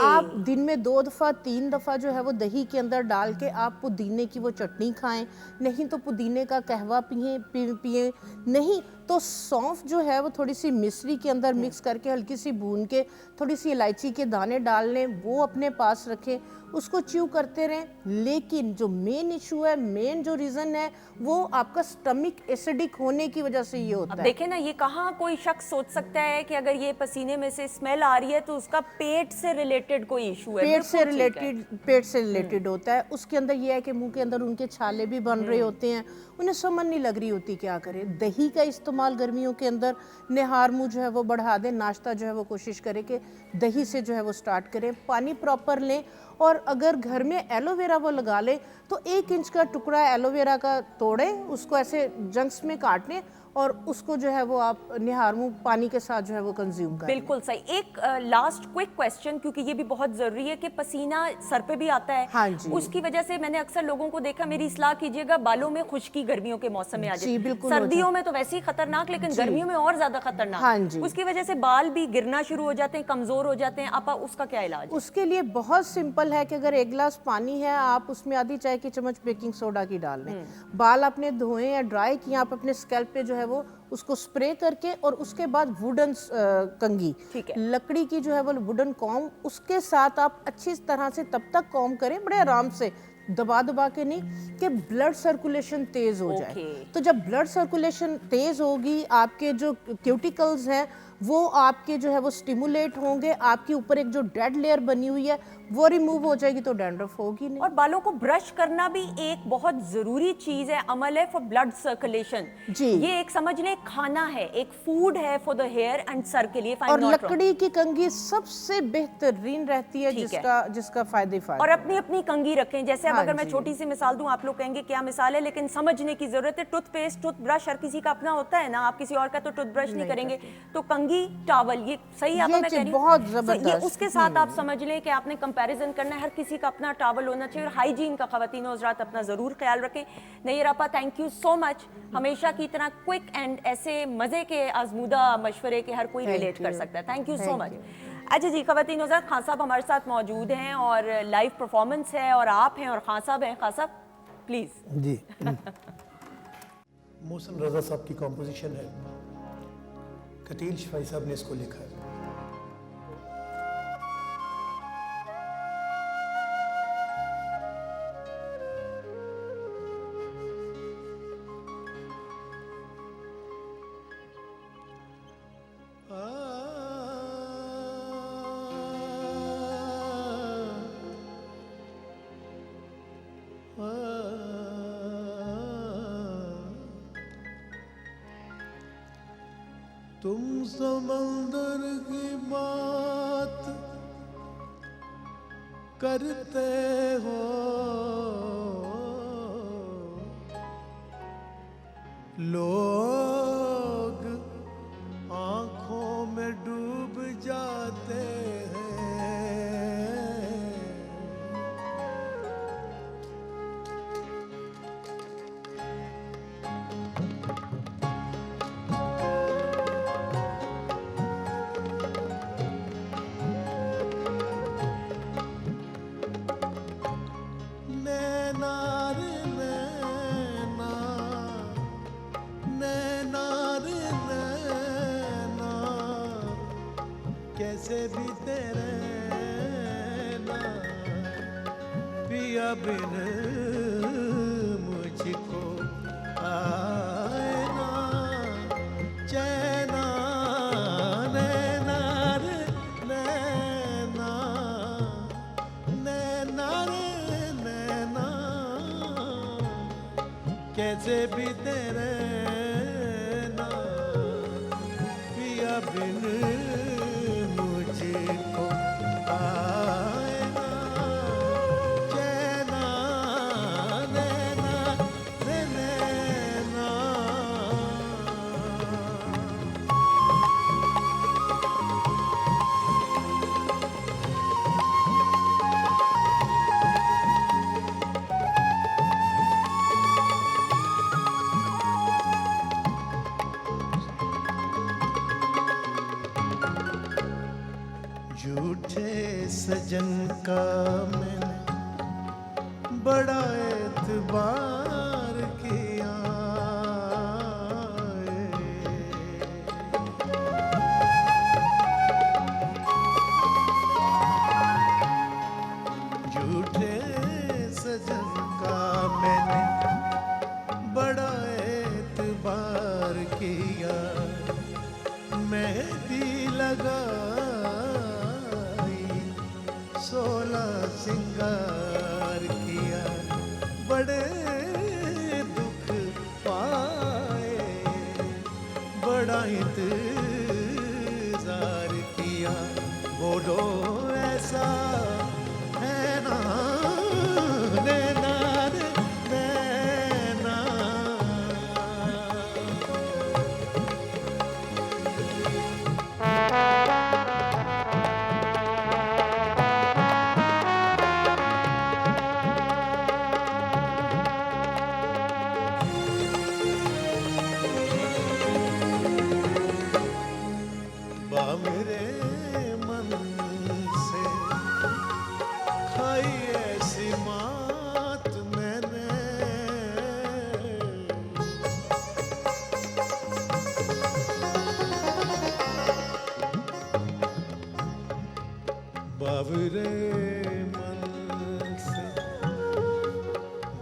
आप दिन में 2 दफ़ा 3 दफ़ा जो है वो दही के अंदर डाल के आप पुदीने की वो चटनी खाएं, नहीं तो पुदीने का कहवा पिए, नहीं तो सौंफ जो है वो थोड़ी सी मिश्री के अंदर मिक्स करके हल्की सी भून के थोड़ी सी इलायची के दाने डाल लें, वो अपने पास रखें, उसको च्यू करते रहें। लेकिन जो मेन इशू है, मेन जो रीज़न है, वो आपका स्टमक एसिडिक होने की वजह से ये होता है। देखें ना, ये कहाँ कोई शख्स सोच सकता है कि अगर ये पसीने में से स्मेल आ रही है तो उसका पेट से रिलेटेड कोई इशू है। पेट से रिलेटेड होता है। उसके अंदर ये है कि मुंह के अंदर उनके छाले भी बन रहे होते हैं, उन्हें समझ नहीं लग रही होती क्या करें। दही का इस्तेमाल गर्मियों के अंदर, निहार मुंह जो है वो बढ़ा दें, नाश्ता जो है वो कोशिश करें कि दही से जो है वो स्टार्ट करें। पानी प्रॉपर लें, और अगर घर में एलोवेरा वो लगा लें तो 1 इंच का टुकड़ा एलोवेरा का तोड़ें, उसको ऐसे जंक्स में काट लें اور اس کو جو ہے وہ آپ نہار منہ پانی کے ساتھ جو ہے وہ کنزیوم کریں. بالکل صحیح. ایک لاسٹ کوئک کویسچن, کیونکہ یہ بھی بہت ضروری ہے کہ پسینہ سر پہ بھی آتا ہے. ہاں جی. اس کی وجہ سے میں نے اکثر لوگوں کو دیکھا, میری اصلاح کیجیے گا, بالوں میں خشکی گرمیوں کے موسم میں آ جاتی جی ہے. بالکل. سردیوں میں تو ویسے ہی خطرناک, لیکن گرمیوں میں اور زیادہ خطرناک. ہاں جی. اس کی وجہ سے بال بھی گرنا شروع ہو جاتے ہیں, کمزور ہو جاتے ہیں. آپا اس کا کیا علاج ہے؟ اس کے لیے بہت سمپل ہے کہ اگر 1 گلاس پانی ہے, آپ اس میں آدھی چائے کی چمچ بیکنگ سوڈا کی ڈال لیں. بال اپنے دھوئیں یا ڈرائی کیے, آپ اپنے اسکیلپ پہ جو ہے وہ اس کو سپرے کر کے, اور اس کے بعد ووڈن کنگھی, لکڑی کی جو ہے وہ ووڈن کوم, اس کے ساتھ آپ اچھی طرح سے تب تک کوم کریں, بڑے آرام سے, دبا دبا کے نہیں, کہ بلڈ سرکولیشن تیز ہو جائے. تو جب بلڈ سرکولیشن تیز ہوگی, آپ کے جو کیوٹیکلز ہیں وہ آپ کے جو ہے وہ سٹیمولیٹ ہوں گے, آپ کے اوپر ایک جو ڈیڈ لیئر بنی ہوئی ہے وہ ریموو ہو جائے گی, تو ڈینڈرف ہوگی نہیں. اور بالوں کو برش کرنا بھی ایک بہت ضروری چیز ہے, عمل ہے فار بلڈ سرکولیشن. جی. یہ ایک سمجھ لیں کھانا ہے, ایک فوڈ ہے فار دا ہیئر اینڈ سر کے لیے. اور لکڑی کی کنگھی سب سے بہترین رہتی ہے, جس کا فائدہ. اور اپنی اپنی کنگھی رکھیں. جیسے اب اگر میں چھوٹی سی مثال دوں, آپ لوگ کہیں گے کیا مثال ہے, لیکن سمجھنے کی ضرورت ہے. ٹوتھ پیسٹ, ٹوتھ برش ہر کسی کا اپنا ہوتا ہے نا, آپ کسی اور کا تو ٹوتھ برش نہیں کریں گے. تو کنگھی, ٹاول, یہ صحیح آپ میں کہہ رہی ہوں, بہت زبردست. یہ اس کے ساتھ آپ سمجھ لیں کہ آپ نے کمپیریزن کرنا ہے. ہر کسی کا اپنا ٹاول ہونا چاہیے, اور ہائیجین کا خواتین و حضرات اپنا ضرور خیال رکھیں. نیر آپا, تھینک یو سو مچ. ہمیشہ کی طرح کوئک اینڈ ایسے مزے کے آزمودہ مشورے کے ہر کوئی ریلیٹ کر سکتا ہے. تھینک یو سو مچ. اچھا جی, خواتین و حضرات, خان صاحب ہمارے ساتھ موجود ہیں اور لائیو پرفارمنس ہے, اور آپ ہیں اور خان صاحب ہیں. خان صاحب پلیز. جی. محسن رضا صاحب کی کمپوزیشن ہے, کٹیل شفائی صاحب نے اس کو لکھا ہے. تم سمندر کی بات کرتے ہو, لوگ آنکھوں میں ڈوب جاتے ہیں. کیسے بھی تیرے نا پیا بن مجھ کو آئے نا چینا نینا نینا نینا نینا کیسے بھی تیرے نا پیا بن جھوٹے سجن کا میں نے بڑا اعتبار کیا, جھوٹے سجن کا میں نے بڑا اعتبار کیا, مہندی لگا 16 سنگار کیا, بڑے دکھ پائے, بڑا انتظار کیا, بولو ایسا ہے نا نینا نینا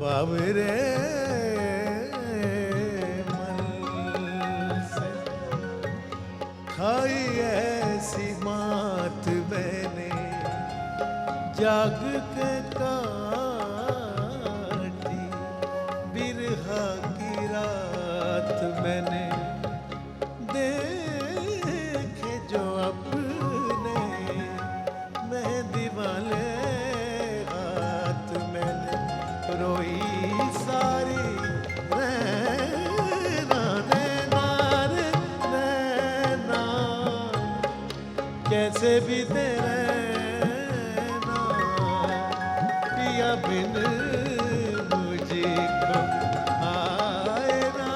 बावरे मन से खाई ऐसी मात मैंने जाग के काटी बिरहा की रात मैंने देखे जो अपने मेहंदी वाले हाथ मैंने रोई सारी नैना नैना रे नैना कैसे भी तेरे पिया बिन मुझको आए ना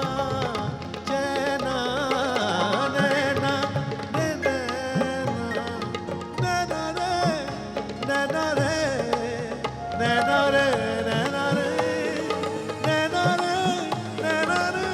चैना नैना रे नैना नैना रे नैना रे नैना रे नैना रे नैना रे नैना रे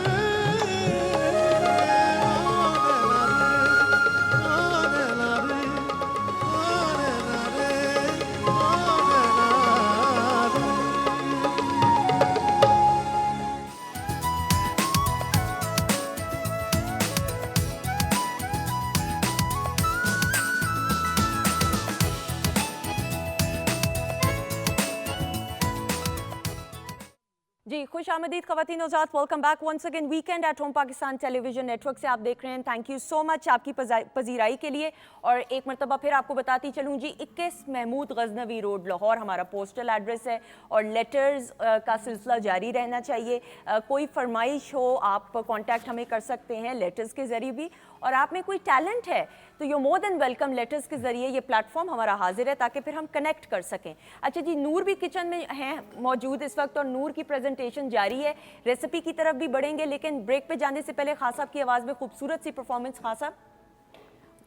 जी खुश आमदीद ख़वातीन हज़रात, welcome back once again weekend at home Pakistan television network से आप देख रहे हैं। थैंक यू सो मच आपकी पजीराई के लिए। और एक मरतबा फिर आपको बताती चलूँ जी, 21 महमूद गजनवी रोड लाहौर हमारा पोस्टल एड्रेस है और लेटर्स का सिलसिला जारी रहना चाहिए। कोई फरमाइश हो आप कॉन्टैक्ट हमें कर सकते हैं लेटर्स के ज़रिए भी, और आप में कोई टैलेंट है तो you more than welcome. Letters के ज़रिए ये प्लेटफॉर्म हमारा हाजिर है ताकि फिर हम कनेक्ट कर सकें। अच्छा जी, नूर भी किचन में हैं मौजूद इस वक्त और नूर की प्रेजेंटेशन जारी है। रेसिपी की तरफ भी बढ़ेंगे, लेकिन ब्रेक पे जाने से पहले खान साहब की आवाज़ में खूबसूरत सी परफॉर्मेंस। खान साहब,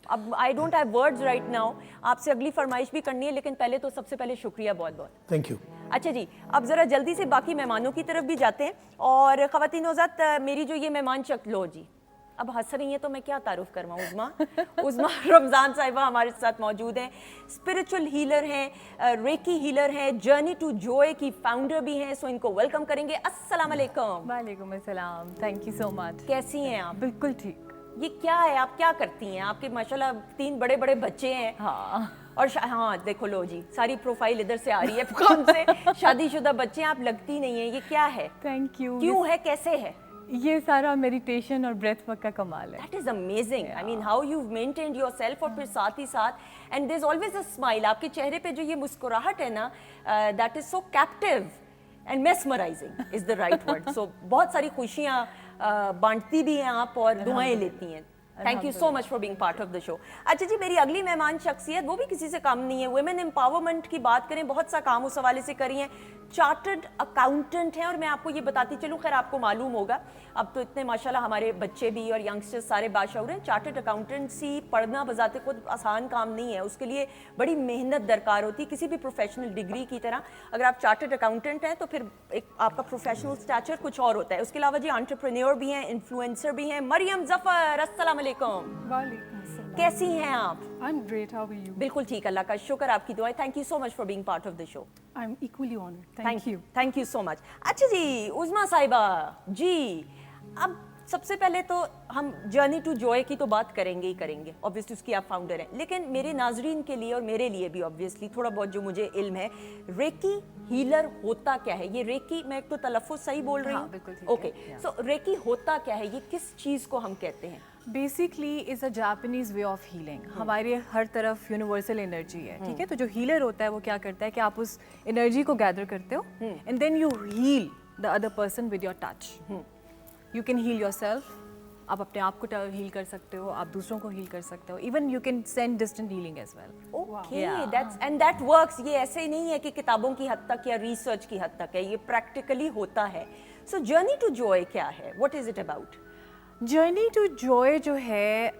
अब I don't have words right now, आपसे अगली फरमाइश भी करनी है, लेकिन पहले तो सबसे पहले शुक्रिया बहुत बहुत। Thank you. अच्छा जी, अब ज़रा जल्दी से बाकी मेहमानों की तरफ भी जाते हैं। और ख़वातीन हज़रात, मेरी जो ये मेहमान लो जी, अब हंस रही हैं तो मैं क्या तारुफ करवाऊँ। उज़मा रमज़ान साहिबा हमारे साथ मौजूद हैं, स्पिरिचुअल हीलर हैं, रेकी हीलर हैं, जर्नी टू जॉय की फाउंडर भी हैं। सो इनको वेलकम करेंगे। अस्सलाम वालेकुम। वालेकुम अस्सलाम, थैंक यू सो मच। कैसी हैं आप? बिल्कुल ठीक। ये क्या है, आप क्या करती हैं? आपके माशाल्लाह 3 बड़े बड़े बच्चे हैं। हाँ और हाँ देखो लो जी, सारी प्रोफाइल इधर से आ रही है कौन से शादीशुदा बच्चे हैं, आप लगती नहीं है। ये क्या है, थैंक यू। क्यों है, कैसे है? ये सारा मेडिटेशन और ब्रेथ वर्क का कमाल है। That is amazing. I mean, how you've maintained yourself और फिर साथ ही साथ, and there's always a smile. आपके चेहरे पे जो ये मुस्कुराहट है ना, that is so captive and mesmerizing is the right word. So बहुत सारी खुशियाँ बांटती भी हैं आप और दुआएं लेती हैं। Thank you so much for being part of the show. अच्छा जी, मेरी अगली मेहमान शख्सियत वो भी किसी से कम नहीं है। वुमेन एम्पावरमेंट की बात करें, बहुत सा काम उस हवाले से करी हैं। चार्टर्ड अकाउंटेंट हैं और मैं आपको ये बताती चलूँ, खैर आपको मालूम होगा, अब तो इतने माशाल्लाह हमारे बच्चे भी और यंगस्टर्स सारे बाशऊर हैं। चार्टर्ड अकाउंटेंसी पढ़ना बजाते खुद आसान काम नहीं है, उसके लिए बड़ी मेहनत दरकार होती है किसी भी प्रोफेशनल डिग्री की तरह। अगर आप चार्टर्ड अकाउंटेंट हैं तो फिर एक आपका प्रोफेशनल स्टैचर कुछ और होता है। उसके अलावा जी एंटरप्रेन्योर भी हैं, इन्फ्लुएंसर भी हैं। मरियम जफर, अस्सलाम वालेकुम। कैसी हैं आप? I'm great. How are you? बिल्कुल ठीक, अल्लाह का शुक्र, आपकी दुआएं। Thank you so much for being part of the show. I'm equally honored. Thank you. Thank you so much. अच्छा जी, उज़मा साहिबा जी, अब सबसे पहले तो हम जर्नी टू जॉय की तो बात करेंगे ही करेंगे, ऑब्वियसली उसकी आप फाउंडर हैं, लेकिन मेरे नाजरीन के लिए और मेरे लिए भी ऑब्वियसली थोड़ा बहुत जो मुझे इल्म है, रेकी हीलर होता क्या है? ये रेकी, मैं एक तो तलफ़्फ़ुज़ सही बोल रही हूँ? हाँ, बिल्कुल ठीक ओके, सो रेकी होता क्या है? ये किस चीज़ को हम कहते हैं? Basically is a Japanese way of healing. हमारे हर तरफ यूनिवर्सल एनर्जी है, ठीक है? तो जो हीलर होता है वो क्या करता है कि आप उस एनर्जी को गैदर करते हो and then you heal the other person with your touch. You can heal yourself, आप अपने आप को हील कर सकते हो, आप दूसरों को हील कर सकते हो, even you can send distant healing as well. Okay, that's and that works. ये ऐसे नहीं है कि किताबों की हद तक या रिसर्च की हद तक है, ये प्रैक्टिकली होता है। सो जर्नी टू जॉय क्या है? What is it about? Journey to joy जो है,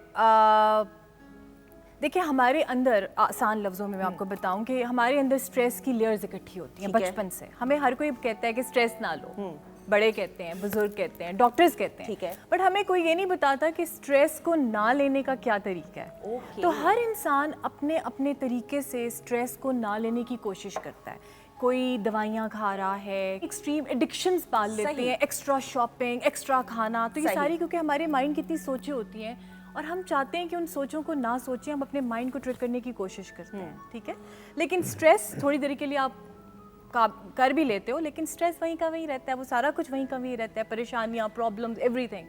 देखिए हमारे अंदर, आसान लफ्ज़ों में मैं आपको बताऊं कि हमारे अंदर स्ट्रेस की लेयर्स इकट्ठी होती हैं बचपन से। हमें हर कोई कहता है कि स्ट्रेस ना लो, बड़े कहते हैं, बुजुर्ग कहते हैं, डॉक्टर्स कहते हैं, ठीक है, बट हमें कोई ये नहीं बताता कि स्ट्रेस को ना लेने का क्या तरीका है। तो हर इंसान अपने अपने तरीके से स्ट्रेस को ना लेने की कोशिश करता है। कोई दवाइयाँ खा रहा है, एक्सट्रीम एडिक्शंस पाल लेते हैं, एक्स्ट्रा शॉपिंग, एक्स्ट्रा खाना, तो ये सारी क्योंकि हमारे माइंड की इतनी सोचें होती हैं और हम चाहते हैं कि उन सोचों को ना सोचें, हम अपने माइंड को ट्रिक करने की कोशिश करते हैं, ठीक है। लेकिन स्ट्रेस थोड़ी देर के लिए आप कर भी लेते हो, लेकिन स्ट्रेस वहीं का वहीं रहता है, वो सारा कुछ वहीं का वहीं रहता है, परेशानियाँ, problems, everything.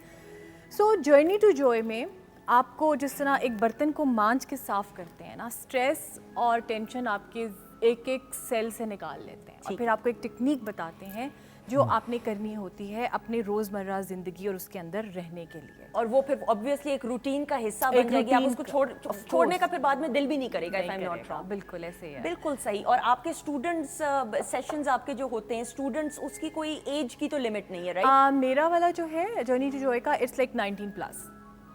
So journey to joy में आपको जिस तरह एक बर्तन को मांज के साफ़ करते हैं ना, स्ट्रेस और टेंशन आपके एक एक सेल से निकाल लेते हैं और फिर आपको एक टेक्निक बताते हैं जो आपने करनी होती है अपने रोज़मर्रा ज़िंदगी और उसके अंदर रहने के लिए, और वो फिर ऑब्वियसली एक रूटीन का हिस्सा बन जाएगी, आप उसको छोड़ने का फिर बाद में दिल भी नहीं करेगा, if I'm not wrong। बिल्कुल ऐसे ही है। बिल्कुल सही। और आपके स्टूडेंट्स सेशंस आपके जो होते हैं स्टूडेंट्स, उसकी कोई एज की तो लिमिट नहीं है, राइट? मेरा वाला जो है जर्नी टू जॉय का, इट्स लाइक 19+।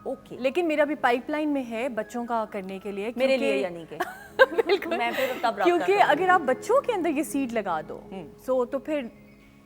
ओके, लेकिन मेरा भी पाइपलाइन में है बच्चों का करने के लिए, मेरे लिए यानी कि बिल्कुल, मैं फिर तब रब्ता क्योंकि करूंगी। अगर आप बच्चों के अंदर ये सीड लगा दो तो फिर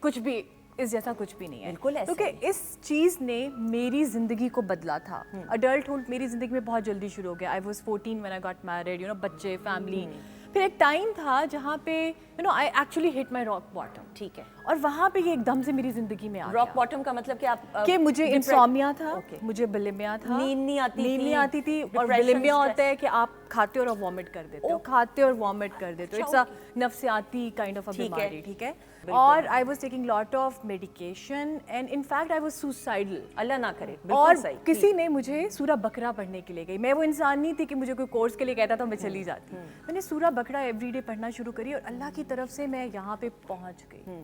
कुछ भी इस जैसा कुछ भी नहीं है। बिल्कुल ऐसा क्योंकि इस चीज़ ने मेरी ज़िंदगी को बदला था। अडल्टहुड मेरी ज़िंदगी में बहुत जल्दी शुरू हो गया। I was 14 when I got married, you know, बच्चे, फैमिली। फिर एक टाइम था जहाँ पे you know I actually hit my rock bottom, ठीक है। और वहाँ पे ये एकदम से मेरी ज़िंदगी में आ रॉक गया बॉटम का मतलब कि आप कि मुझे इंसोमिया था, मुझे बुलिमिया था, नींद नहीं आती नींद थी, नहीं आती थी, और depression, बुलिमिया stress। होता है कि आप खाते हो और वॉमिट कर देते हो, खाते हो और वॉमिट कर देते हो, इट्स अ नफसियाती काइंड ऑफ अ बीमारी, ठीक है। और I was taking lot of medication and in fact I was suicidal, अल्लाह ना करे। और बिल्कुल सही। किसी ने मुझे सूरा बकरा पढ़ने के लिए गई। मैं वो इंसान नहीं थी कि मुझे कोई कोर्स के लिए कहता था मैं चली जाती। मैंने सूरा बकरा एवरीडे पढ़ना शुरू करी और अल्लाह की तरफ से मैं यहाँ पे पहुँच गई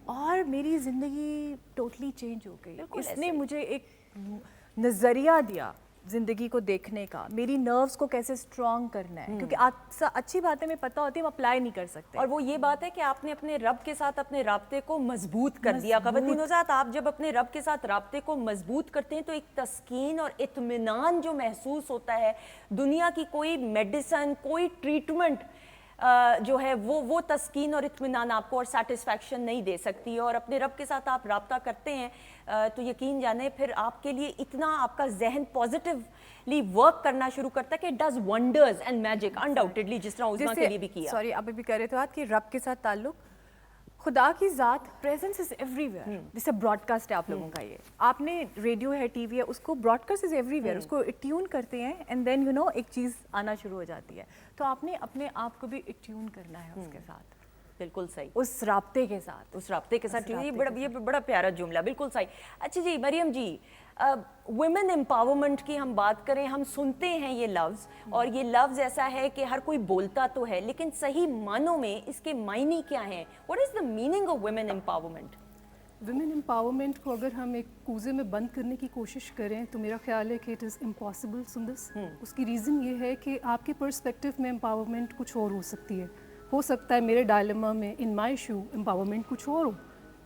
और मेरी ज़िंदगी टोटली चेंज हो गई। इसने मुझे एक नज़रिया दिया ज़िंदगी को देखने का, मेरी नर्व्स को कैसे स्ट्रॉन्ग करना है, क्योंकि अच्छी बातें हमें पता होती है, हम अप्लाई नहीं कर सकते। और वो ये बात है कि आपने अपने रब के साथ अपने राब्ते को मजबूत कर दिया। ख़वातीन हज़रात, आप जब अपने रब के साथ राब्ते को मजबूत करते हैं तो एक तस्कीन और इत्मीनान जो महसूस होता है, दुनिया की कोई मेडिसन, कोई ट्रीटमेंट जो है वो तस्कीन और इत्मीनान आपको और सेटिस्फैक्शन नहीं दे सकती है। और अपने रब के साथ आप राब्ता करते हैं तो यकीन जाने फिर आपके लिए इतना आपका जहन पॉजिटिवली वर्क करना शुरू करता है कि it does wonders and magic undoubtedly, जिस तरह उस्मा के लिए भी किया। सॉरी, आप अभी कह रहे थे बात कि रब के साथ ताल्लुक, खुदा की ज़ात, प्रेजेंस इज एवरीवेयर। जैसे ब्रॉडकास्ट है आप लोगों का, ये आपने रेडियो है, टीवी है, उसको ब्रॉडकास्ट इज एवरीवेयर, उसको ट्यून करते हैं एंड देन यू नो एक चीज़ आना शुरू हो जाती है। तो आपने अपने आप को भी ट्यून करना है उसके साथ, बिल्कुल सही, उस राब्ते के साथ, उस राब्ते के साथ। ये बड़ा प्यारा जुमला, बिल्कुल सही। अच्छा जी मरियम जी, वुमेन एम्पावरमेंट की हम बात करें, हम सुनते हैं ये लफ्ज़, और ये लफ्ज़ ऐसा है कि हर कोई बोलता तो है, लेकिन सही मानों में इसके मायने क्या हैं? What is the meaning of women empowerment? Women empowerment को अगर हम एक कूजे में बंद करने की कोशिश करें तो मेरा ख्याल है कि इट इज़ इम्पॉसिबल सुंदस। उसकी रीज़न ये है कि आपके पर्सपेक्टिव में एम्पावरमेंट कुछ और हो सकती है। हो सकता है मेरे डायलेमा में, इन माई शू, एम्पावरमेंट कुछ और हो,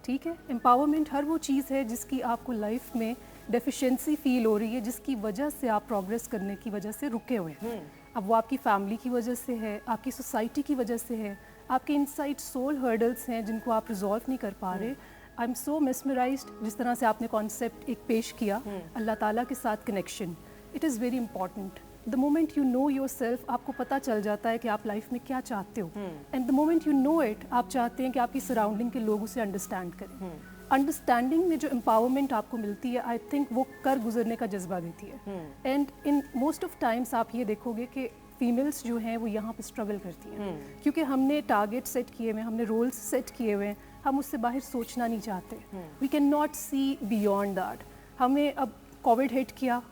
ठीक है। एम्पावरमेंट हर वो चीज़ है जिसकी आपको लाइफ में डेफिशिएंसी फील हो रही है, जिसकी वजह से आप प्रोग्रेस करने की वजह से रुके हुए हैं। अब वो आपकी फैमिली की वजह से है, आपकी सोसाइटी की वजह से है, आपके इनसाइड सोल हर्डल्स हैं जिनको आप रिजॉल्व नहीं कर पा रहे। आई एम सो मेस्मराइज्ड जिस तरह से आपने कॉन्सेप्ट एक पेश किया, अल्लाह ताला के साथ connection, it is very important. The moment you know your self, आपको पता चल जाता है कि आप लाइफ में क्या चाहते हो, and the moment you know it, आप चाहते हैं कि आपकी सराउंडिंग के लोग उसे अंडरस्टैंड करें। अंडरस्टैंडिंग में जो एम्पावरमेंट आपको मिलती है, आई थिंक वो कर गुजरने का जज्बा देती है। And in most of times आप ये देखोगे कि फीमेल्स जो हैं वो यहाँ पे स्ट्रगल करती हैं, क्योंकि हमने टारगेट सेट किए हुए हैं, हमने रोल्स सेट किए हुए हैं, हम उससे बाहर सोचना नहीं चाहते। We can not see beyond that. हमें अब कोविड हिट किया,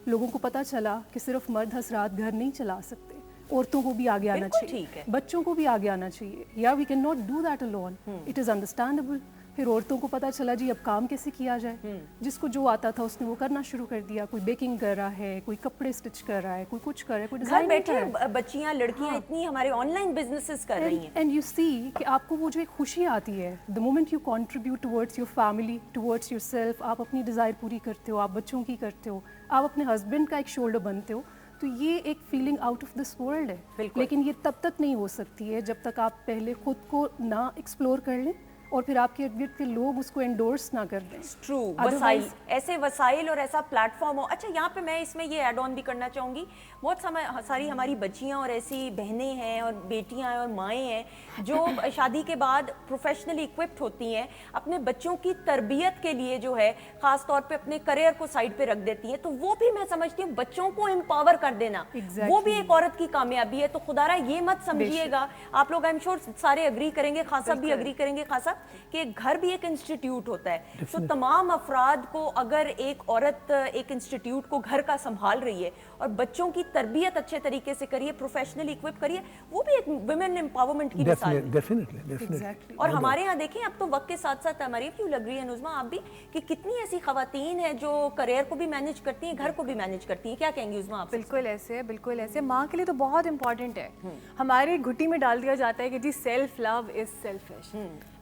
लोगों को पता चला कि सिर्फ मर्द हजरात घर नहीं चला सकते, औरतों को भी आगे आना चाहिए, बच्चों को भी आगे आना चाहिए। या we can not do that alone, it is understandable. फिर औरतों को पता चला जी अब काम कैसे किया जाए, जिसको जो आता था उसने वो करना शुरू कर दिया। कोई बेकिंग कर रहा है, कोई कपड़े स्टिच कर रहा है, कोई कुछ कर रहा है, कोई घर बैठे बच्चियां, लड़कियां इतनी हमारे ऑनलाइन बिजनेसेस कर रही हैं। एंड यू सी कि आपको वो जो एक खुशी आती है, the moment you contribute towards your family, towards yourself, आप अपनी डिज़ायर पूरी करते हो, आप बच्चों की करते हो, आप अपने हस्बैंड का एक शोल्डर बनते हो, तो ये एक feeling out of this world है। लेकिन ये तब तक नहीं हो सकती है जब तक आप पहले खुद को ना एक्सप्लोर कर लें, और फिर आपके इर्द गिर्द के लोग उसको एंडोर्स ना कर दें। ट्रू, वसाइल, ऐसे वसाइल और ऐसा प्लेटफॉर्म हो। अच्छा, यहाँ पे मैं इसमें ये ऐड ऑन भी करना चाहूँगी, बहुत सारी हमारी बच्चियाँ और ऐसी बहनें हैं और बेटियाँ हैं और माएँ हैं जो शादी के बाद प्रोफेशनली इक्विप्ड होती हैं, अपने बच्चों की तरबियत के लिए जो है ख़ास तौर पे अपने करियर को साइड पे रख देती हैं। तो वो भी मैं समझती हूँ बच्चों को एम्पावर कर देना, वो भी एक औरत की कामयाबी है। तो खुदारा ये मत समझिएगा, आप लोग आई एम श्योर सारे अग्री करेंगे, खास साहब भी अग्री करेंगे खास साहब, कि घर भी एक इंस्टीट्यूट होता है। तो तमाम अफराद को अगर एक औरत एक इंस्टीट्यूट को घर का संभाल रही है और बच्चों की तरबियत अच्छे तरीके से करिए, प्रोफेशनली इक्विप करिए, वो भी एक वुमेन एम्पावरमेंट की मिसाल है। डेफिनेटली। और हमारे यहाँ देखें, अब तो वक्त के साथ साथ हमारी यू लग रही है नुज़मा आप भी, कि कितनी ऐसी खवातीन हैं जो करियर को भी मैनेज करती हैं, घर को भी मैनेज करती हैं। क्या कहेंगी उज़मा आप? बिल्कुल ऐसे है, बिल्कुल ऐसे। माँ के लिए तो बहुत इंपॉर्टेंट है। हमारे घुट्टी में डाल दिया जाता है कि जी self love is selfish.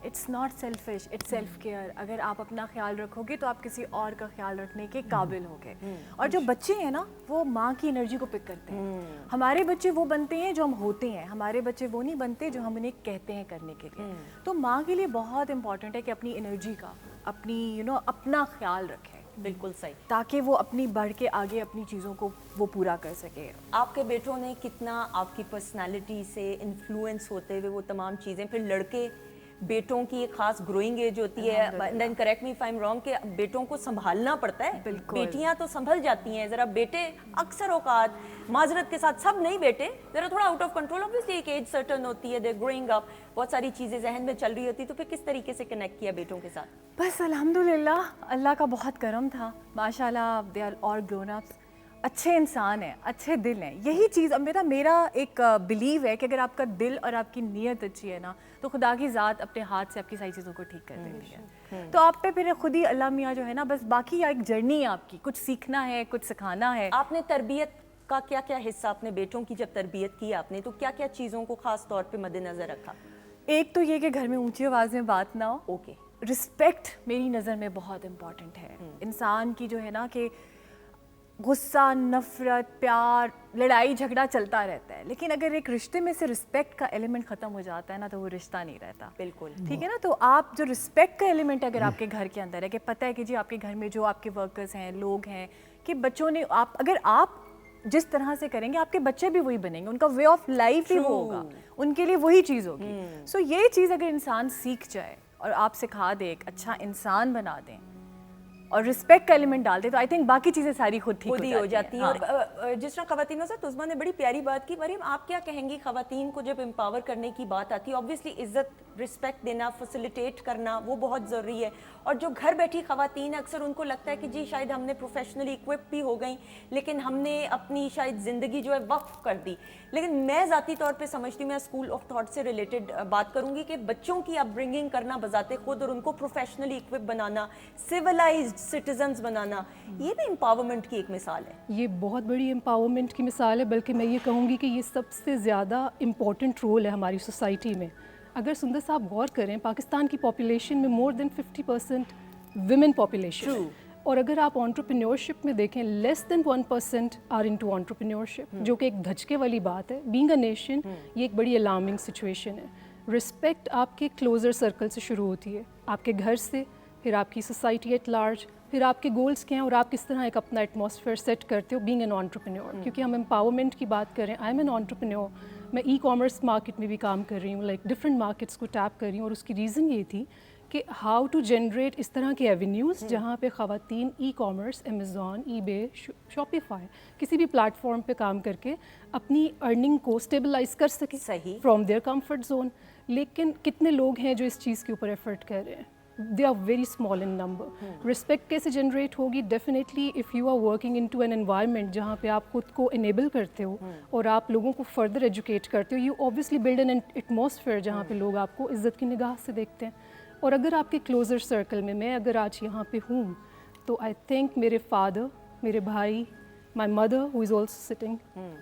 It's not selfish, it's self care. अगर आप अपना ख्याल रखोगे तो आप किसी और का ख्याल रखने के काबिल होगे। और जो बच्चे हैं ना, वो माँ की एनर्जी को पिक करते हैं। हमारे बच्चे वो बनते हैं जो हम होते हैं, हमारे बच्चे वो नहीं बनते जो हम उन्हें कहते हैं करने के लिए। तो माँ के लिए बहुत इंपॉर्टेंट है कि अपनी एनर्जी का, अपनी अपना ख्याल रखें। बिल्कुल सही, ताकि वो अपनी बढ़ के आगे अपनी चीज़ों को वो पूरा कर सके। आपके बेटों ने कितना आपकी पर्सनालिटी से इन्फ्लुएंस होते हुए वो तमाम चीज़ें, फिर लड़के बेटों की एक खास ग्रोइंग एज होती है, then correct me if I am wrong, कि बेटों को संभालना पड़ता है। बेटियां तो संभल जाती हैं, ज़रा बेटे अक्सर औकात माजरत के साथ, सब नहीं बेटे, ज़रा थोड़ा आउट ऑफ कंट्रोल। ऑब्वियसली एक एज सर्टन होती है, दे ग्रोइंग अप, बहुत सारी चीज़ें जहन में चल रही होती, तो फिर किस तरीके से कनेक्ट किया बेटों के साथ? बस अल्हम्दुलिल्लाह, अल्लाह का बहुत करम था, माशाल्लाह they are all grown ups, अच्छे इंसान हैं, अच्छे दिल हैं। यही चीज़ अब मेरा एक बिलीव है कि अगर आपका दिल और आपकी नीयत अच्छी है ना, तो खुदा की ज़ात अपने हाथ से आपकी सारी चीज़ों को ठीक कर देती है। तो आप पे फिर खुद ही अल्लाह मियाँ जो है ना, बस बाकी एक जर्नी है आपकी, कुछ सीखना है, कुछ सिखाना है। आपने तरबियत का क्या क्या हिस्सा अपने बेटों की जब तरबियत की आपने, तो क्या क्या चीज़ों को ख़ास तौर पे मद्देनज़र रखा? एक तो ये कि घर में ऊंची आवाज़ में बात ना हो। ओके। रिस्पेक्ट मेरी नज़र में बहुत इम्पॉर्टेंट है। इंसान की जो है ना कि गुस्सा, नफरत, प्यार, लड़ाई झगड़ा चलता रहता है, लेकिन अगर एक रिश्ते में से रिस्पेक्ट का एलिमेंट ख़त्म हो जाता है ना, तो वो रिश्ता नहीं रहता। बिल्कुल ठीक है ना। तो आप जो रिस्पेक्ट का एलिमेंट अगर आपके घर के अंदर है, कि पता है कि जी आपके घर में जो आपके वर्कर्स हैं, लोग हैं, कि बच्चों ने अगर आप जिस तरह से करेंगे, आपके बच्चे भी वही बनेंगे, उनका वे ऑफ लाइफ ही वो होगा, उनके लिए वही चीज़ होगी। सो ये चीज़ अगर इंसान सीख जाए और आप सिखा दे, एक अच्छा इंसान बना दें और रिस्पेक्ट का एलिमेंट डाल दे, तो आई थिंक बाकी चीज़ें सारी खुद ही हो जाती हैं। और जिस तरह खवातीनों से तुज़मा ने बड़ी प्यारी बात की, मरीम आप क्या कहेंगी खवातीन को जब एम्पावर करने की बात आती है? ऑब्वियसली इज्जत, रिस्पेक्ट देना, फैसिलिटेट करना वो बहुत ज़रूरी है। और जो घर बैठी खवातीन, अक्सर उनको लगता है कि जी शायद हमने प्रोफेशनली इक्विप भी हो गई, लेकिन हमने अपनी शायद ज़िंदगी जो है वक्फ कर दी। लेकिन मैं ज़ाती तौर पे समझती हूँ, मैं स्कूल ऑफ थॉट से रिलेटेड बात करूँगी, कि बच्चों की अपब्रिंगिंग करना बजाते खुद और उनको प्रोफेशनली इक्विप बनाना, सिविलाइज्ड सिटीजन्स बनाना, ये भी एम्पावरमेंट की एक मिसाल है। ये बहुत बड़ी एम्पावरमेंट की मिसाल है, बल्कि मैं ये कहूँगी कि ये सबसे ज़्यादा इम्पॉर्टेंट रोल है हमारी सोसाइटी में। अगर सुंदर साहब गौर करें, पाकिस्तान की पॉपुलेशन में मोर देन 50% विमेन पॉपुलेशन है, और अगर आप एंटरप्रेन्योरशिप में देखें, less than 1% are into entrepreneurship, जो कि एक धचके वाली बात है। बीइंग अ नेशन, ये एक बड़ी अलार्मिंग सिचुएशन है। रिस्पेक्ट आपके क्लोजर सर्कल से शुरू होती है, आपके घर से, फिर आपकी सोसाइटी एट लार्ज, फिर आपके गोल्स क्या हैं और आप किस तरह एक अपना एटमॉस्फेयर सेट करते हो बीइंग एन एंटरप्रेन्योर। क्योंकि हम एम्पावरमेंट की बात करें, आई एम एन एंटरप्रेन्योर, मैं ई कॉमर्स मार्केट में भी काम कर रही हूँ, लाइक डिफरेंट मार्केट्स को टैप कर रही हूँ। और उसकी रीज़न ये थी कि हाउ टू जनरेट इस तरह के एवेन्यूज़ जहाँ पे ख़वातीन e commerce, Amazon, eBay, Shopify, किसी भी प्लेटफॉर्म पे काम करके अपनी अर्निंग को स्टेबलाइज कर सके फ्रॉम देयर कंफर्ट जोन। लेकिन कितने लोग हैं जो इस चीज़ के ऊपर एफर्ट कर रहे हैं? They are very small in number. Respect कैसे जनरेट होगी? Definitely if you are working in to an environment जहाँ पे आप खुद को इनेबल करते हो और आप लोगों को फर्दर एजुकेट करते हो, you obviously build an atmosphere जहाँ पे लोग आपको इज़्ज़त की निगाह से देखते हैं। और अगर आपके क्लोज़र सर्कल में, मैं अगर आज यहाँ पे हूँ, तो आई थिंक मेरे फादर, मेरे भाई, my mother who is also sitting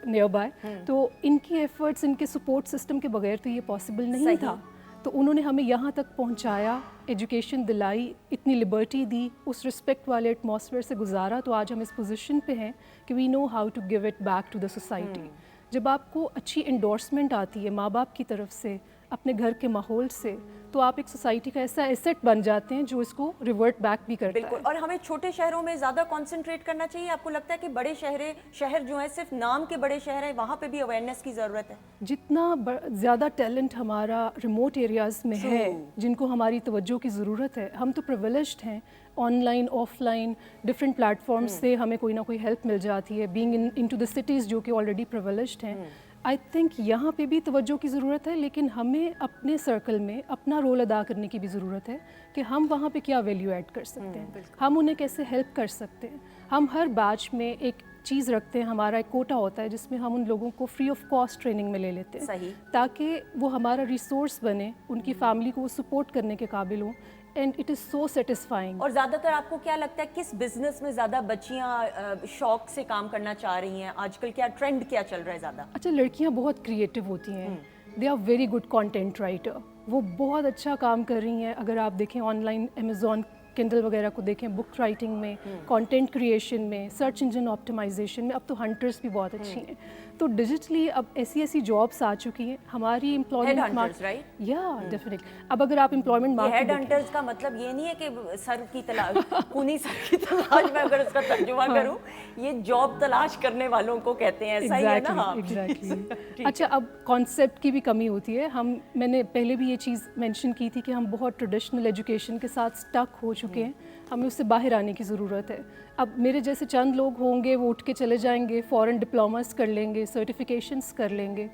near by, तो इनकी एफर्ट्स, इनके सपोर्ट सिस्टम के बगैर तो ये पॉसिबल नहीं था। तो उन्होंने हमें यहाँ तक पहुँचाया, एजुकेशन दिलाई, इतनी लिबर्टी दी, उस रिस्पेक्ट वाले एटमॉस्फेयर से गुजारा, तो आज हम इस पोजीशन पे हैं कि we know how to give it back to the society. जब आपको अच्छी इंडोर्समेंट आती है माँ बाप की तरफ से, अपने घर के माहौल से, तो आप एक सोसाइटी का ऐसा एसेट बन जाते हैं जो इसको रिवर्ट बैक भी करता बिल्कुल। है। और हमें छोटे शहरों में ज़्यादा कंसंट्रेट करना चाहिए, आपको लगता है कि बड़े शहर जो है सिर्फ नाम के बड़े शहर हैं, वहाँ पे भी अवेयरनेस की ज़रूरत है? जितना ज़्यादा टैलेंट हमारा रिमोट एरियाज़ में है, जिनको हमारी तवज्जो की ज़रूरत है, हम तो प्रिविलेज्ड हैं, ऑनलाइन ऑफलाइन डिफरेंट प्लेटफॉर्म्स से हमें कोई ना कोई हेल्प मिल जाती है, बीइंग इनटू द सिटीज़ जो कि ऑलरेडी प्रिविलेज्ड हैं। आई थिंक यहाँ पे भी तवज्जो की ज़रूरत है, लेकिन हमें अपने सर्कल में अपना रोल अदा करने की भी ज़रूरत है कि हम वहाँ पे क्या वैल्यू ऐड कर सकते हैं, हम उन्हें कैसे हेल्प कर सकते हैं। हम हर बैच में एक चीज़ रखते हैं, हमारा एक कोटा होता है जिसमें हम उन लोगों को फ्री ऑफ कॉस्ट ट्रेनिंग में ले लेते हैं, सही। ताकि वो हमारा रिसोर्स बने, उनकी फैमिली को सपोर्ट करने के काबिल हों। And it is so satisfying. और ज़्यादातर आपको क्या लगता है किस बिजनेस में ज़्यादा बच्चियाँ शौक से काम करना चाह रही हैं आजकल? क्या ट्रेंड क्या चल रहा है ज़्यादा? अच्छा, लड़कियां बहुत क्रिएटिव होती हैं, they are very good content writer, वो बहुत अच्छा काम कर रही हैं। अगर आप देखें ऑनलाइन अमेज़ॉन किंडल वगैरह को देखें, बुक राइटिंग में, कंटेंट क्रिएशन में, सर्च इंजन ऑप्टिमाइजेशन में, अब तो हंटर्स भी बहुत अच्छी हैं। तो डिजिटली अब ऐसी जॉब्स आ चुकी हैं हमारी एम्प्लॉयमेंट hunters, right? या डेफिनेट। अब अगर आप एम्प्लॉयमेंट हेड मार्केट हंटर्स का मतलब ये नहीं है कि सर की तलाश खूनी सर की तलाश में, अगर उसका तर्जुमा करूं, ये जॉब तलाश करने वालों को कहते हैं, ऐसा ही है ना? हाँ। एग्जैक्टली। अच्छा, अब कॉन्सेप्ट की भी कमी होती है। मैंने पहले भी ये चीज़ मेंशन की थी कि हम बहुत ट्रेडिशनल एजुकेशन के साथ स्टक हो चुके हैं, हमें उससे बाहर आने की ज़रूरत है। अब मेरे जैसे चंद लोग होंगे, वो उठ के चले जाएंगे, फ़ॉरेन डिप्लोमास कर लेंगे, सर्टिफिकेशंस कर लेंगे,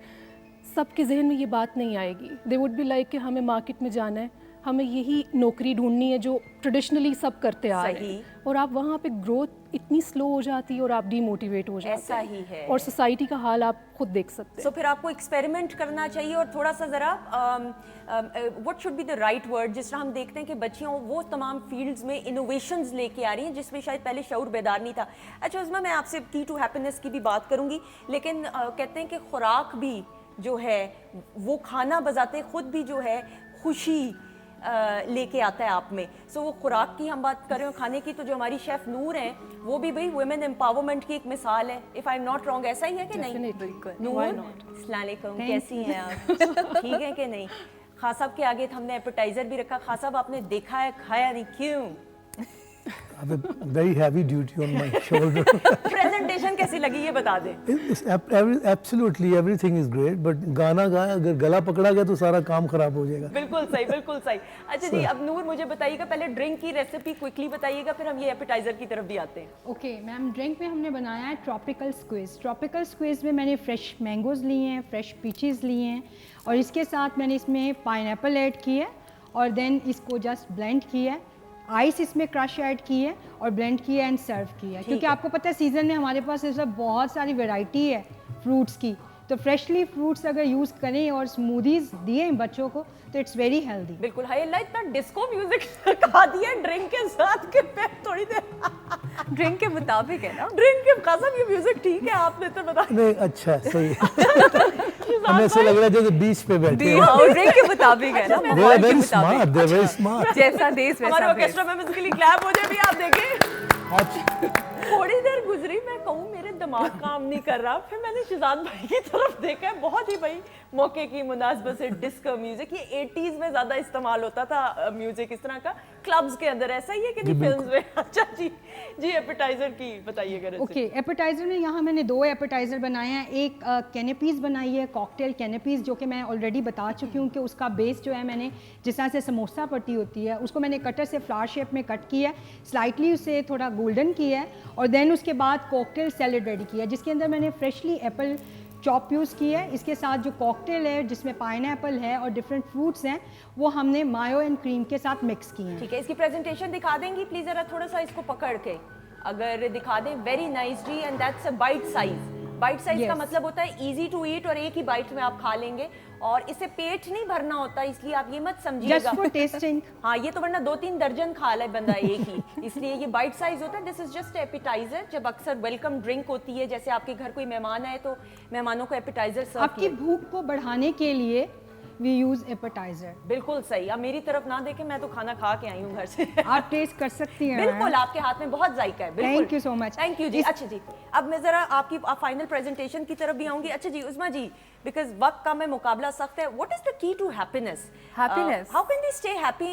सबके जहन में ये बात नहीं आएगी। दे वुड बी लाइक कि हमें मार्केट में जाना है, हमें यही नौकरी ढूंढनी है जो ट्रेडिशनली सब करते आ रहे हैं, और आप वहाँ पे ग्रोथ इतनी स्लो हो जाती है और आप डीमोटिवेट हो जाते ऐसा हैं। ही है। और सोसाइटी का हाल आप खुद देख सकते हैं। सो फिर आपको एक्सपेरिमेंट करना चाहिए और थोड़ा सा ज़रा what should be the right word, जिस तरह हम देखते हैं कि बच्चियाँ वो तमाम फील्ड्स में इनोवेशंस लेके आ रही हैं जिसमें शायद पहले शऊर बेदार नहीं था। अच्छा उस्मा, मैं आपसे की टू हैप्पीनेस की भी बात करूँगी, लेकिन कहते हैं कि खुराक भी जो है वो खाना बजाते खुद भी जो है खुशी लेके आता है आप में। सो वो खुराक की हम बात कर रहे हो, खाने की, तो जो हमारी शेफ़ नूर हैं वो भी भाई वुमेन एम्पावरमेंट की एक मिसाल है, if I am not wrong, ऐसा ही है कि नहीं? बिल्कुल। नूर, अस्सलाम वालेकुम, कैसी हैं आप? ठीक है कि नहीं? खां साहब के आगे हमने एपेटाइजर भी रखा। खां साहब आपने देखा है, खाया नहीं, क्यों? I have a very heavy duty on my shoulder. Presentation कैसी लगी ये बता दें। Absolutely everything is great, but गाना गाया अगर गला पकड़ा गया तो सारा काम खराब हो जाएगा। बिल्कुल सही, बिल्कुल सही। अच्छा जी, अब नूर मुझे बताइएगा, पहले ड्रिंक की रेसिपी क्विकली बताइएगा, फिर हम ये एपेटाइजर की तरफ भी आते हैं। ओके मैम, ड्रिंक में हमने बनाया है ट्रॉपिकल स्क्वीज़। ट्रॉपिकल स्क्वीज़ में मैंने फ्रेश मैंगोज़ लिए हैं, फ्रेश पीचेस लिए हैं, और इसके साथ मैंने इसमें पाइनएप्पल ऐड की है, और देन इसको जस्ट ब्लेंड किया है, आइस इसमें क्रश ऐड की है और ब्लेंड किया एंड सर्व किया है। क्योंकि आपको पता है सीज़न में हमारे पास इस वक्त बहुत सारी वैरायटी है फ्रूट्स की, तो फ्रेशली फ्रूट्स अगर यूज़ करें और स्मूदीज दिए बच्चों को तो इट्स वेरी हेल्दी। बिल्कुल, हाई लाइक इतना डिस्को म्यूजिक लगा दिया ड्रिंक के साथ के पे थोड़ी देर ड्रिंक के मुताबिक है ना? ड्रिंक के कसम ये म्यूजिक ठीक है, आपने तो बता नहीं, अच्छा सही है। हमें ऐसा लग रहा है जैसे बीच पे बैठे हैं। हाँ, ड्रिंक के मुताबिक है ना? They are माहौल के very मुताबिक। smart, they are very smart. जैसा देश हमारे वैसा भेष। ऑर्केस्ट्रा में म्यूजिकली क्लैप हो जाए भी, आप देखें। थोड़ी देर गुजरी, मैं कहूँ मेरे दिमाग काम नहीं कर रहा, फिर मैंने शिजाद भाई की तरफ देखा है, बहुत ही भाई मौके की मुनासबत से डिस्को म्यूजिक, ये 80s में ज़्यादा इस्तेमाल होता था म्यूजिक इस तरह का क्लब्स के अंदर, ऐसा ही है कि नहीं फिल्म्स में? अच्छा जी जी, एपेटाइजर की बताइएगा। ओके, एपेटाइज़र में यहाँ मैंने 2 एपेटाइज़र बनाए हैं। एक कैनेपीज़ बनाई है, कॉकटेल कैनेपीज़, जो कि मैं ऑलरेडी बता चुकी हूँ कि उसका बेस जो है मैंने जिस तरह से समोसा पट्टी होती है उसको मैंने कटर से फ्लावर शेप में कट किया है, स्लाइटली उसे थोड़ा गोल्डन किया है, और देन उसके बाद कॉकटेल सैलेड रेडी किया है जिसके अंदर मैंने फ्रेशली एप्पल चॉप यूज़ की है। इसके साथ जो कॉकटेल है जिसमें पाइनएप्पल है और डिफरेंट फ्रूट्स हैं वो हमने मायो एंड क्रीम के साथ मिक्स किए हैं। ठीक है, इसकी प्रेजेंटेशन दिखा देंगी प्लीज, जरा थोड़ा सा इसको पकड़ के अगर दिखा दें। वेरी नाइस जी, and that's a bite size. Bite size का मतलब होता है इजी टू ईट, और एक ही बाइट में आप खा लेंगे, और इससे पेट नहीं भरना होता, इसलिए आप ये मत समझिएगा। Just for testing. हाँ, ये तो वरना 2-3 दर्जन खा ले बंदा एक ही, इसलिए ये बाइट साइज होता है। This is just appetiser. जब अक्सर वेलकम ड्रिंक होती है, जैसे आपके घर कोई मेहमान आए तो मेहमानों को एपेटाइजर सर्व आपकी भूख को बढ़ाने के लिए we use appetizer. बिल्कुल सही. अब मेरी तरफ ना देखें, मैं तो खाना खा के आई हूँ घर से. आप टेस्ट कर सकती हैं. बिल्कुल, आपके हाथ में बहुत जायका है. बिल्कुल. Thank you so much. Thank you जी. अच्छा जी, अब मैं ज़रा आपकी फाइनल प्रेजेंटेशन की तरफ भी आऊँगी. अच्छा जी, उस्मा जी, बिकॉज वक्त का में मुकाबला सख्त है. What is the key to happiness? Happiness. How can we stay happy?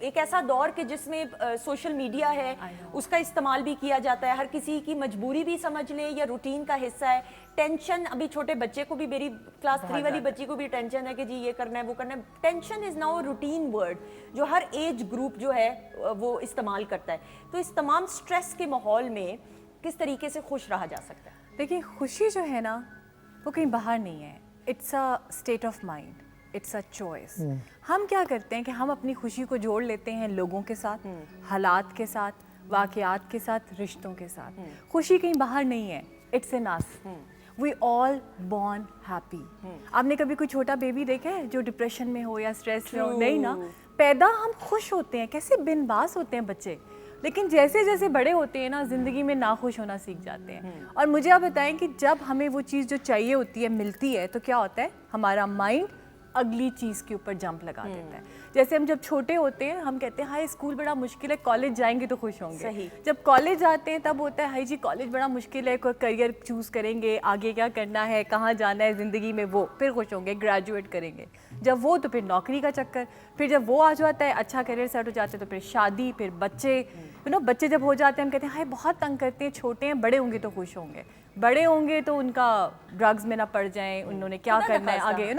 एक ऐसा दौर के जिसमें सोशल मीडिया है, उसका इस्तेमाल भी किया जाता है, हर किसी की मजबूरी भी समझ लें या रूटीन का हिस्सा है. टेंशन, अभी छोटे बच्चे को भी, मेरी क्लास 3 वाली बच्ची को भी टेंशन है कि जी ये करना है, वो करना है. Tension is now routine word जो हर एज ग्रुप जो है वो इस्तेमाल करता है. तो इस तमाम स्ट्रेस के माहौल में किस तरीके से खुश रहा जा सकता है? देखिए, खुशी जो है ना वो कहीं बाहर नहीं है. It's a state of mind, it's a choice. हम क्या करते हैं कि हम अपनी खुशी को जोड़ लेते हैं लोगों के साथ, हालात के साथ, वाक़यात के साथ, रिश्तों के साथ. खुशी कहीं बाहर नहीं है, it's in us. We all born happy. आपने कभी कोई छोटा बेबी देखा है जो डिप्रेशन में हो या स्ट्रेस में हो? नहीं ना. पैदा हम खुश होते हैं, कैसे बिनबास होते हैं बच्चे, लेकिन जैसे जैसे बड़े होते हैं ना, ज़िंदगी में नाखुश होना सीख जाते हैं. और मुझे आप बताएं कि जब हमें वो चीज़ जो चाहिए होती है मिलती है तो क्या होता है, हमारा माइंड अगली चीज़ के ऊपर जंप लगा देता है. जैसे हम जब छोटे होते हैं हम कहते हैं हाय स्कूल बड़ा मुश्किल है, कॉलेज जाएंगे तो खुश होंगे. सही. जब कॉलेज आते हैं तब होता है हाय जी कॉलेज बड़ा मुश्किल है, कोई करियर चूज़ करेंगे, आगे क्या करना है, कहाँ जाना है ज़िंदगी में, वो फिर खुश होंगे, ग्रेजुएट करेंगे. जब वो तो फिर नौकरी का चक्कर, फिर जब वो आ जाता है, अच्छा करियर सेट हो जाता है, तो फिर शादी, फिर बच्चे. बच्चे जब हो जाते हैं हम कहते हैं हाय बहुत तंग करते हैं, छोटे हैं, बड़े होंगे तो खुश होंगे. बड़े होंगे तो उनका ड्रग्स में ना पड़ जाएं, उन्होंने क्या करना है आगे,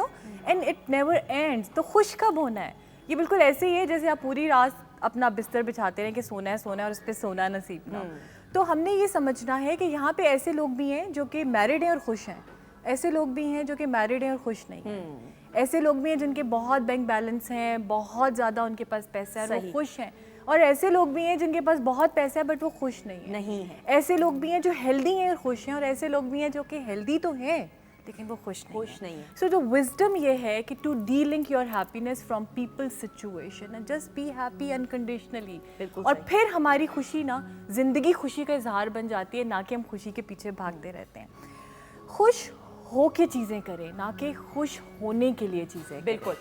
एंड इट नेवर एंड्स. तो खुश कब होना है? ये बिल्कुल ऐसे ही है जैसे आप पूरी रात अपना बिस्तर बिछाते रहें कि सोना है और उस पर सोना नसीब ना. तो हमने ये समझना है कि यहाँ पे ऐसे लोग भी हैं जो कि मैरिड हैं और खुश हैं, ऐसे लोग भी हैं जो कि मैरिड हैं और खुश नहीं हैं, ऐसे लोग भी हैं जिनके बहुत बैंक बैलेंस हैं, बहुत ज़्यादा उनके पास पैसा है, वो खुश हैं. और ऐसे लोग भी हैं जिनके पास बहुत पैसा है बट वो खुश नहीं है. ऐसे लोग भी हैं जो हेल्दी हैं और खुश हैं, और ऐसे लोग भी हैं जो कि हेल्दी तो हैं लेकिन वो खुश नहीं है. सो जो विजडम ये है कि to delink your happiness from people's situation and just be happy unconditionally. और फिर हमारी खुशी ना जिंदगी खुशी का इजहार बन जाती है, ना कि हम खुशी के पीछे भागते रहते हैं. खुश हो के चीज़ें करें, ना कि खुश होने के लिए चीज़ें. बिल्कुल.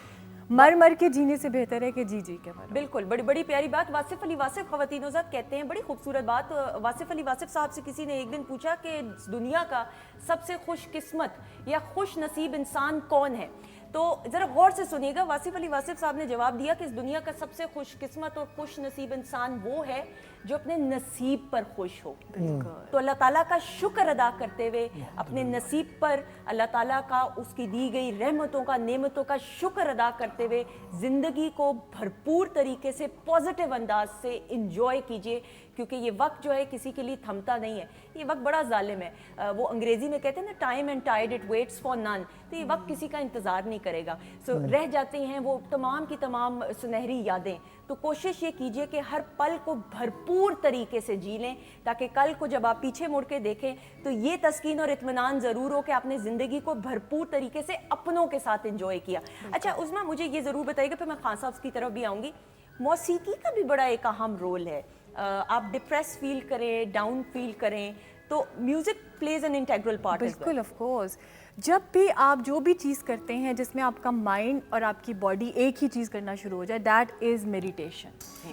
मर के जीने से बेहतर है कि जी के मरो. बिल्कुल. बड़ी प्यारी बात. वासिफ अली वासिफ ख़वातीन-ओ-ज़ात कहते हैं, बड़ी खूबसूरत बात. वासिफ अली वासिफ साहब से किसी ने एक दिन पूछा कि दुनिया का सबसे खुशकिस्मत या खुश नसीब इंसान कौन है? तो ज़रा गौर से सुनिएगा. वासिफ अली वासिफ साहब ने जवाब दिया कि इस दुनिया का सबसे खुशकिस्मत और खुश नसीब इंसान वो है जो अपने नसीब पर खुश हो. तो अल्लाह ताला का शुक्र अदा करते हुए अपने नसीब पर अल्लाह ताला का, उसकी दी गई रहमतों का, नेमतों का शुक्र अदा करते हुए ज़िंदगी को भरपूर तरीके से पॉजिटिव अंदाज से इंजॉय कीजिए, क्योंकि ये वक्त जो है किसी के लिए थमता नहीं है. ये वक्त बड़ा जालिम है. वो अंग्रेज़ी में कहते हैं ना, time and tide it waits for none. तो ये वक्त किसी का इंतज़ार नहीं करेगा. सो रह जाती हैं वो तमाम की तमाम सुनहरी यादें. तो कोशिश ये कीजिए कि हर पल को भरपूर तरीके से जी लें, ताकि कल को जब आप पीछे मुड़ के देखें तो ये तस्कीन और इत्मीनान ज़रूर हो कि आपने ज़िंदगी को भरपूर तरीके से अपनों के साथ इंजॉय किया. अच्छा उस्मा, मुझे ये ज़रूर बताइएगा, फिर मैं खान साहब की तरफ भी आऊँगी. मौसीकी का भी बड़ा एक अहम रोल है. आप डिप्रेस फील करें, डाउन फील करें, तो music plays an integral part. बिल्कुल, ऑफ कोर्स. जब भी आप जो भी चीज़ करते हैं जिसमें आपका माइंड और आपकी बॉडी एक ही चीज़ करना शुरू हो जाए, दैट इज़ मेडिटेशन.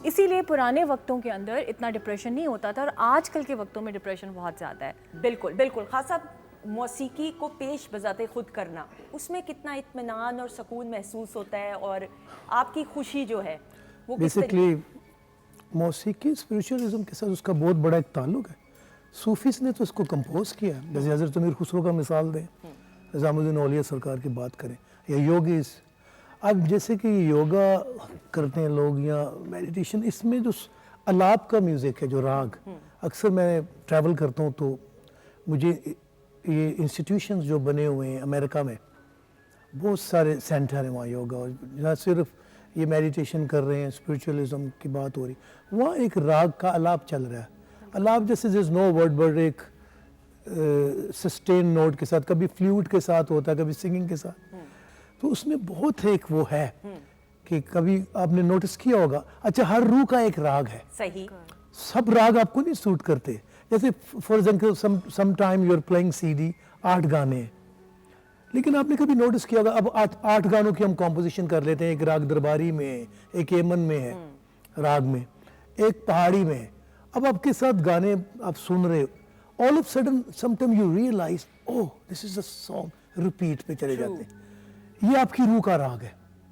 इसीलिए पुराने वक्तों के अंदर इतना डिप्रेशन नहीं होता था, और आजकल के वक्तों में डिप्रेशन बहुत ज़्यादा है. बिल्कुल बिल्कुल. खास साहब, मौसीकी को पेश बजाते खुद करना, उसमें कितना इत्मीनान और सुकून महसूस होता है, और आपकी खुशी जो है वो बेसिकली मौसीकी स्पिरिचुअलिज्म के साथ उसका बहुत बड़ा एक ताल्लुक है. सूफीस ने तो इसको कंपोज किया, जैसे हज़रत अमीर खुसरो का मिसाल दें, निज़ामुद्दीन औलिया सरकार की बात करें, या योगीज़. अब जैसे कि योगा करते हैं लोग या मेडिटेशन, इसमें जो अलाप का म्यूज़िक है, जो राग, अक्सर मैं ट्रैवल करता हूँ तो मुझे ये इंस्टीट्यूशंस जो बने हुए हैं अमेरिका में, बहुत सारे सेंटर हैं वहाँ योगा, और जहाँ सिर्फ ये मेडिटेशन कर रहे हैं, स्पिरिचुअलिज्म की बात हो रही, वहाँ एक राग का अलाप चल रहा है. अलाप जैसे दिस नो वर्ड बट एक सस्टेन नोट के साथ, कभी फ्लूट के साथ होता है, कभी सिंगिंग के साथ. तो उसमें बहुत एक वो है कि कभी आपने नोटिस किया होगा, अच्छा हर रूह का एक राग है. सही. सब राग आपको नहीं सूट करते. जैसे for example some time you are playing CD, 8 गाने, لیکن آپ نے کبھی نوٹس کیا ہوگا اب 8 گانوں کی ہم کمپوزیشن کر لیتے ہیں, ایک راگ درباری میں, ایک ایمن میں ہے راگ میں, ایک پہاڑی میں. اب آپ کے ساتھ گانے آپ سن رہے ہو, all of a sudden sometime you realize oh this is a song, repeat پہ چلے جاتے ہیں. یہ آپ کی روح کا راگ ہے.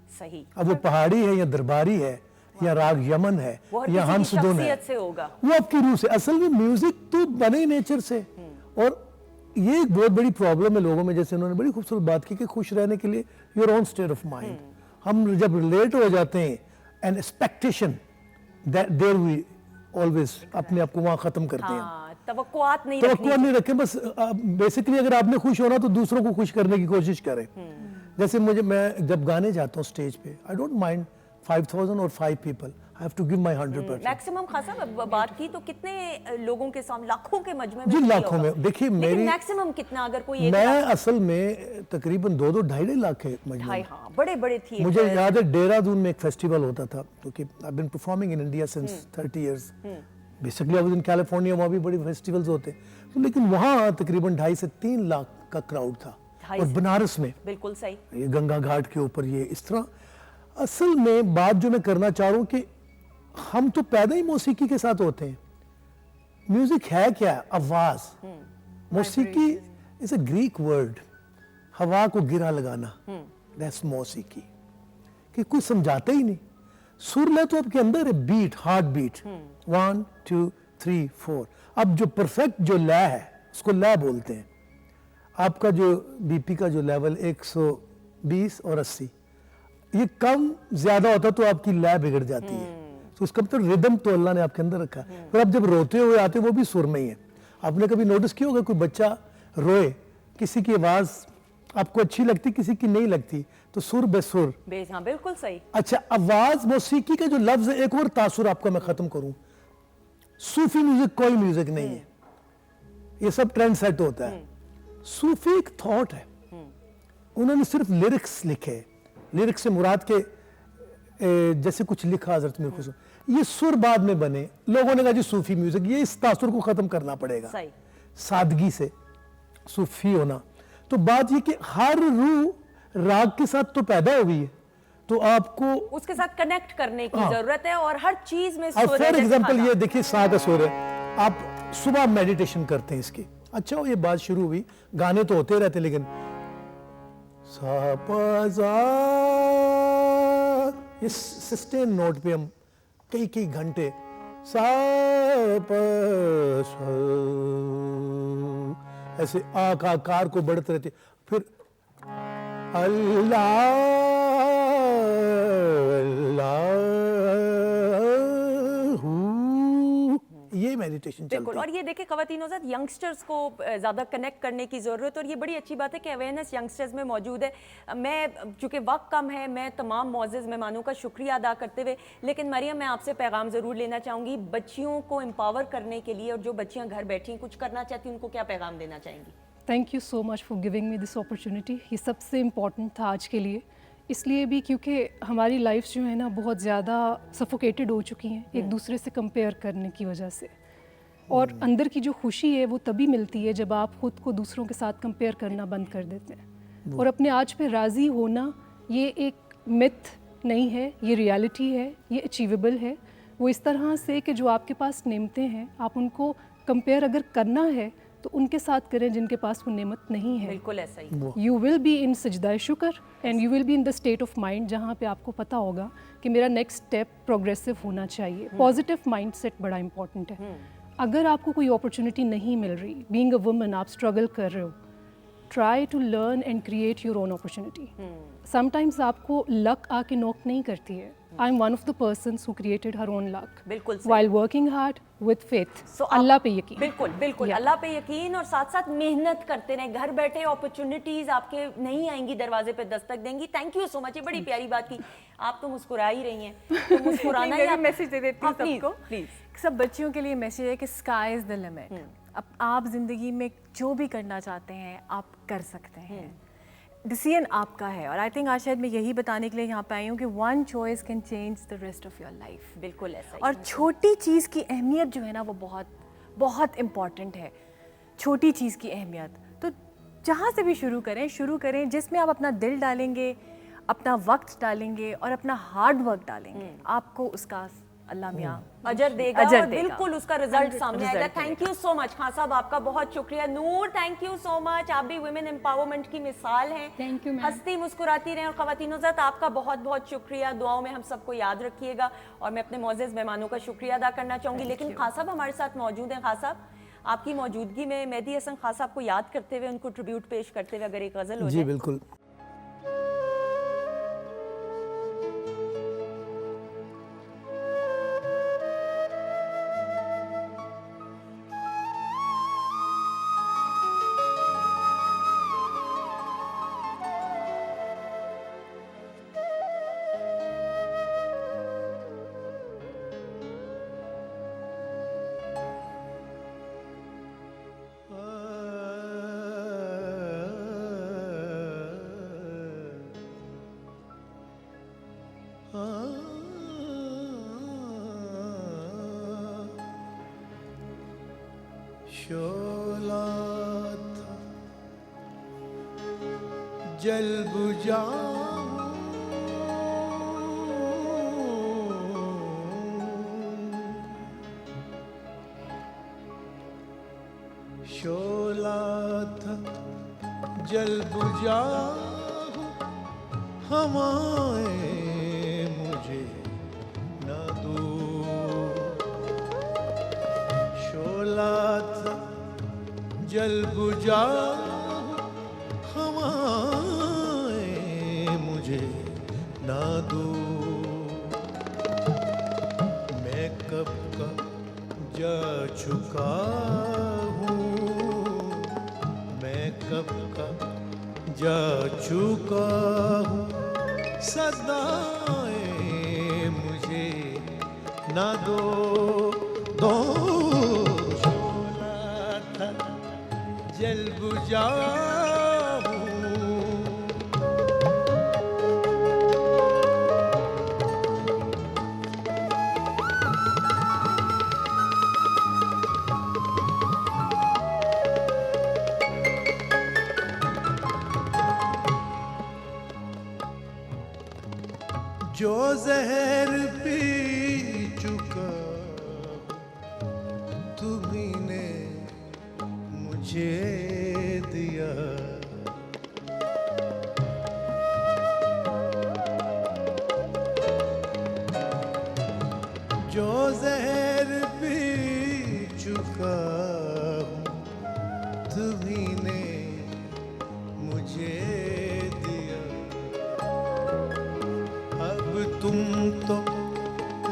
صحیح. اب وہ پہاڑی ہے یا درباری ہے یا راگ یمن ہے یا ہنس دھن ہے, وہ آپ کی روح سے. اصل میں میوزک تو بنے نیچر سے. اور یہ ایک بہت بڑی پرابلم ہے لوگوں میں, جیسے انہوں نے بڑی خوبصورت بات کی کہ خوش رہنے کے لیے your own state of mind. ہم جب ریلیٹ ہو جاتے ہیں an expectation there we always اپنے آپ کو وہاں ختم کرتے ہیں. توقعات نہیں رکھیں, بس بیسیکلی اگر آپ نے خوش ہونا تو دوسروں کو خوش کرنے کی کوشش کریں. جیسے میں جب گانے جاتا ہوں اسٹیج پہ, I don't mind 5,000 اور 5 people, I have to give my 100%. Maximum خاصا بات کی تو کتنے لوگوں کے سامنے, لاکھوں کے مجمع میں, جی لاکھوں میں. دیکھیے لیکن میکسیمم کتنا, اگر کوئی میں اصل میں تقریباً 2-2.5 لاکھ ہے مجمع. ہاں بڑے بڑے تھے. مجھے یاد ہے دہرادون میں ایک فیسٹیول ہوتا تھا, کیونکہ I've been performing in India since 30 years. Basically I was in California, وہاں بھی بڑے فیسٹیولز ہوتے ہیں, لیکن وہاں تقریباً 2.5 سے 3 لاکھ کا کراؤڈ تھا. اور بنارس میں بالکل صحیح, یہ گنگا گھاٹ کے اوپر, یہ اس طرح. اصل میں بات جو میں کرنا چاہ رہا ہوں کہ ہم تو پیدا ہی موسیقی کے ساتھ ہوتے ہیں. میوزک ہے کیا؟ آواز. موسیقی is a Greek word. ہوا کو گرا لگانا, that's موسیقی. کہ کوئی سمجھاتا ہی نہیں. سر لے تو آپ کے اندر ہے, بیٹ, ہارٹ بیٹ, 1 2 3 4. اب جو پرفیکٹ جو لے ہے اس کو لے بولتے ہیں. آپ کا جو بی پی کا جو لیول 120 اور 80, یہ کم زیادہ ہوتا تو آپ کی لے بگڑ جاتی ہے. تو اس کا مطلب ردم تو اللہ نے آپ کے اندر رکھا ہے. اور آپ جب روتے ہوئے آتے وہ بھی سر میں ہی ہے. آپ نے کبھی نوٹس کیا ہوگا کوئی بچہ روئے, کسی کی آواز آپ کو اچھی لگتی, کسی کی نہیں لگتی, تو سر بے سر. ہاں بالکل صحیح. اچھا, آواز موسیقی کا جو لفظ ہے, ایک اور تاثر آپ کو میں ختم کروں, صوفی میوزک کوئی میوزک نہیں ہے, یہ سب ٹرینڈ سیٹ ہوتا ہے. صوفی ایک تھاٹ ہے, انہوں نے صرف لیرکس لکھے. لیرکس سے مراد کے جیسے کچھ لکھا حضرت میر خسرو, یہ سر بعد میں بنے. لوگوں نے کہا جی صوفی میوزک, یہ اس تاثر کو ختم کرنا پڑے گا. سادگی سے صوفی ہونا. تو بات یہ کہ ہر روح راگ کے ساتھ تو پیدا ہوئی ہے, تو آپ کو اس کے ساتھ کنیکٹ کرنے کی ضرورت ہے, اور ہر چیز میں فار ایگزامپل یہ دیکھیے سا کا سور ہے, آپ صبح میڈیٹیشن کرتے ہیں اس کی. اچھا یہ بات شروع ہوئی, گانے تو ہوتے رہتے, لیکن سا پا زا, یہ سسٹین نوٹ پہ ہم کئی گھنٹے سا پا سا ایسے آکار کو بڑھتے رہتے, پھر اللہ یہ میڈیٹیشن چلتی ہے. اور یہ دیکھیں خواتین و حضرات, ینگسٹرز کو زیادہ کنیکٹ کرنے کی ضرورت, اور یہ بڑی اچھی بات ہے کہ اویئرنیس ینگسٹرز میں موجود ہے. میں چونکہ وقت کم ہے, میں تمام معزز مہمانوں کا شکریہ ادا کرتے ہوئے, لیکن مریم میں آپ سے پیغام ضرور لینا چاہوں گی بچیوں کو امپاور کرنے کے لیے, اور جو بچیاں گھر بیٹھی ہیں کچھ کرنا چاہتی ہیں, ان کو کیا پیغام دینا چاہیں گی؟ Thank you so much for giving me this opportunity. یہ سب سے امپورٹنٹ تھا آج کے لیے, اس لیے بھی کیونکہ ہماری لائف جو ہے نا بہت زیادہ سفوکیٹڈ ہو چکی ہیں ایک دوسرے سے کمپیئر کرنے کی وجہ سے. اور اندر کی جو خوشی ہے وہ تبھی ملتی ہے جب آپ خود کو دوسروں کے ساتھ کمپیئر کرنا بند کر دیتے ہیں. اور اپنے آج پہ راضی ہونا یہ ایک متھ نہیں ہے, یہ ریالٹی ہے, یہ اچیویبل ہے. وہ اس طرح سے کہ جو آپ کے پاس نعمتیں ہیں, آپ ان کو کمپیئر اگر کرنا ہے تو ان کے ساتھ کریں جن کے پاس وہ نعمت نہیں ہے. بالکل ایسا ہی. یو ول بی ان سجدہ شکر and you will be in the state of mind جہاں پہ آپ کو پتہ ہوگا کہ میرا نیکسٹ اسٹیپ پروگریسو ہونا چاہیے. پازیٹیو مائنڈ سیٹ بڑا امپورٹنٹ ہے. اگر آپ کو کوئی اپرچونیٹی نہیں مل رہی, بینگ اے وومن آپ اسٹرگل کر رہے ہو, try to learn and create your own opportunity. Sometimes آپ کو لک آ کے نوک نہیں کرتی ہے. I am one of the persons who created her own luck بالکل while working hard with faith. اللہ پہ یقین. بالکل اللہ پہ یقین, اور ساتھ ساتھ محنت کرتے رہیں. گھر بیٹھے اپرچونیٹیز آپ کے نہیں آئیں گی, دروازے پہ دستک دیں گی. تھینک یو سو مچ, یہ بڑی پیاری بات کی. آپ تو مسکرا ہی رہی ہیں, تو مسکرانا ہی. میسج دے دیتی ہوں سب کو, سب بچیوں کے لیے میسج ہے کہ اسکائی از دا لمٹ. اب آپ زندگی میں جو بھی کرنا چاہتے ہیں آپ کر سکتے ہیں, ڈیسیژن آپ کا ہے. اور آئی تھنک آج شاید میں یہی بتانے کے لیے یہاں پہ آئی ہوں کہ one choice can change the rest of your life. بالکل ایسا. اور چھوٹی چیز کی اہمیت جو ہے نا وہ بہت بہت امپورٹنٹ ہے. چھوٹی چیز کی اہمیت, تو जहाँ से भी शुरू करें जिसमें आप अपना दिल डालेंगे, अपना वक्त डालेंगे और अपना हार्ड वर्क डालेंगे, आपको उसका अल्लाह मियाँ अजर देगा अजर और देगा। बिल्कुल उसका रिजल्ट सामने आएगा। Result thank you so much Khan साहब, आपका बहुत शुक्रिया। नूर, थैंक यू सो मच, आप भी वुमेन एम्पावरमेंट की मिसाल हैं। Thank you, ma'am. हंसती मुस्कुराती रहें। और ख़वातीन हज़रात, आपका बहुत बहुत शुक्रिया, दुआओं में हम सबको याद रखिएगा। और मैं अपने मोअज़्ज़ज़ मेहमानों का शुक्रिया अदा करना चाहूँगी। लेकिन खान साहब हमारे साथ मौजूद हैं। खान साहब, आपकी मौजूदगी में मेहदी हसन खान साहब को याद करते हुए, उनको ट्रिब्यूट पेश करते हुए अगर एक गज़ल हो जी जाए। बिल्कुल। शोला था जल बुझा शोला था जल बुझा हमारे मुझे न दो शोला था जल बुझा हमारे मुझे ना दो मैं कब का जा चुका हूँ मैं कब का जा चुका हूँ सदाएं मुझे ना दो दो शोला था जल बुझा जो जहर पी चुका तुम्ही ने मुझे दिया जो जहर पी चुका तुम्ही ने मुझे दिया अब तुम तो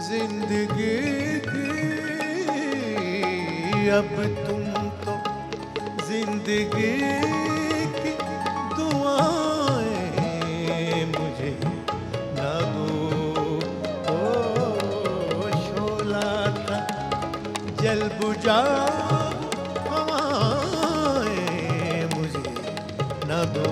जिंदगी की अब तुम तो जिंदगी की दुआएं मुझे ना दो ओ शोला था जल बुझा हवाएं मुझे ना दो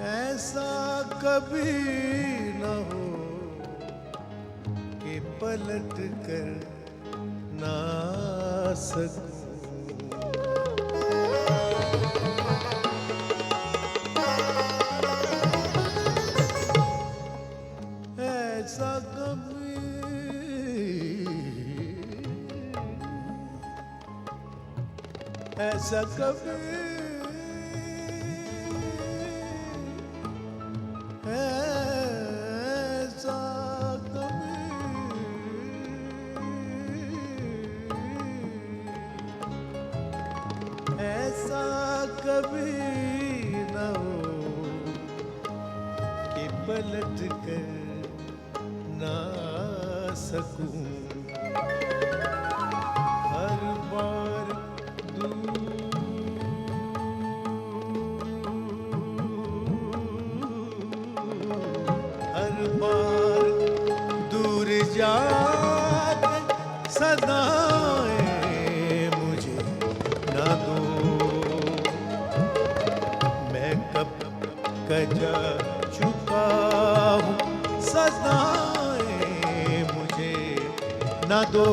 ऐसा कभी न हो कि पलट कर ना सकूं ऐसा कभी ऐसा कभी ऐसा कभी ऐसा कभी न हो कि पलट कर ना सकूं हर बार हर बार दूर जाके सदाएं मुझे सजाएं मुझे न दो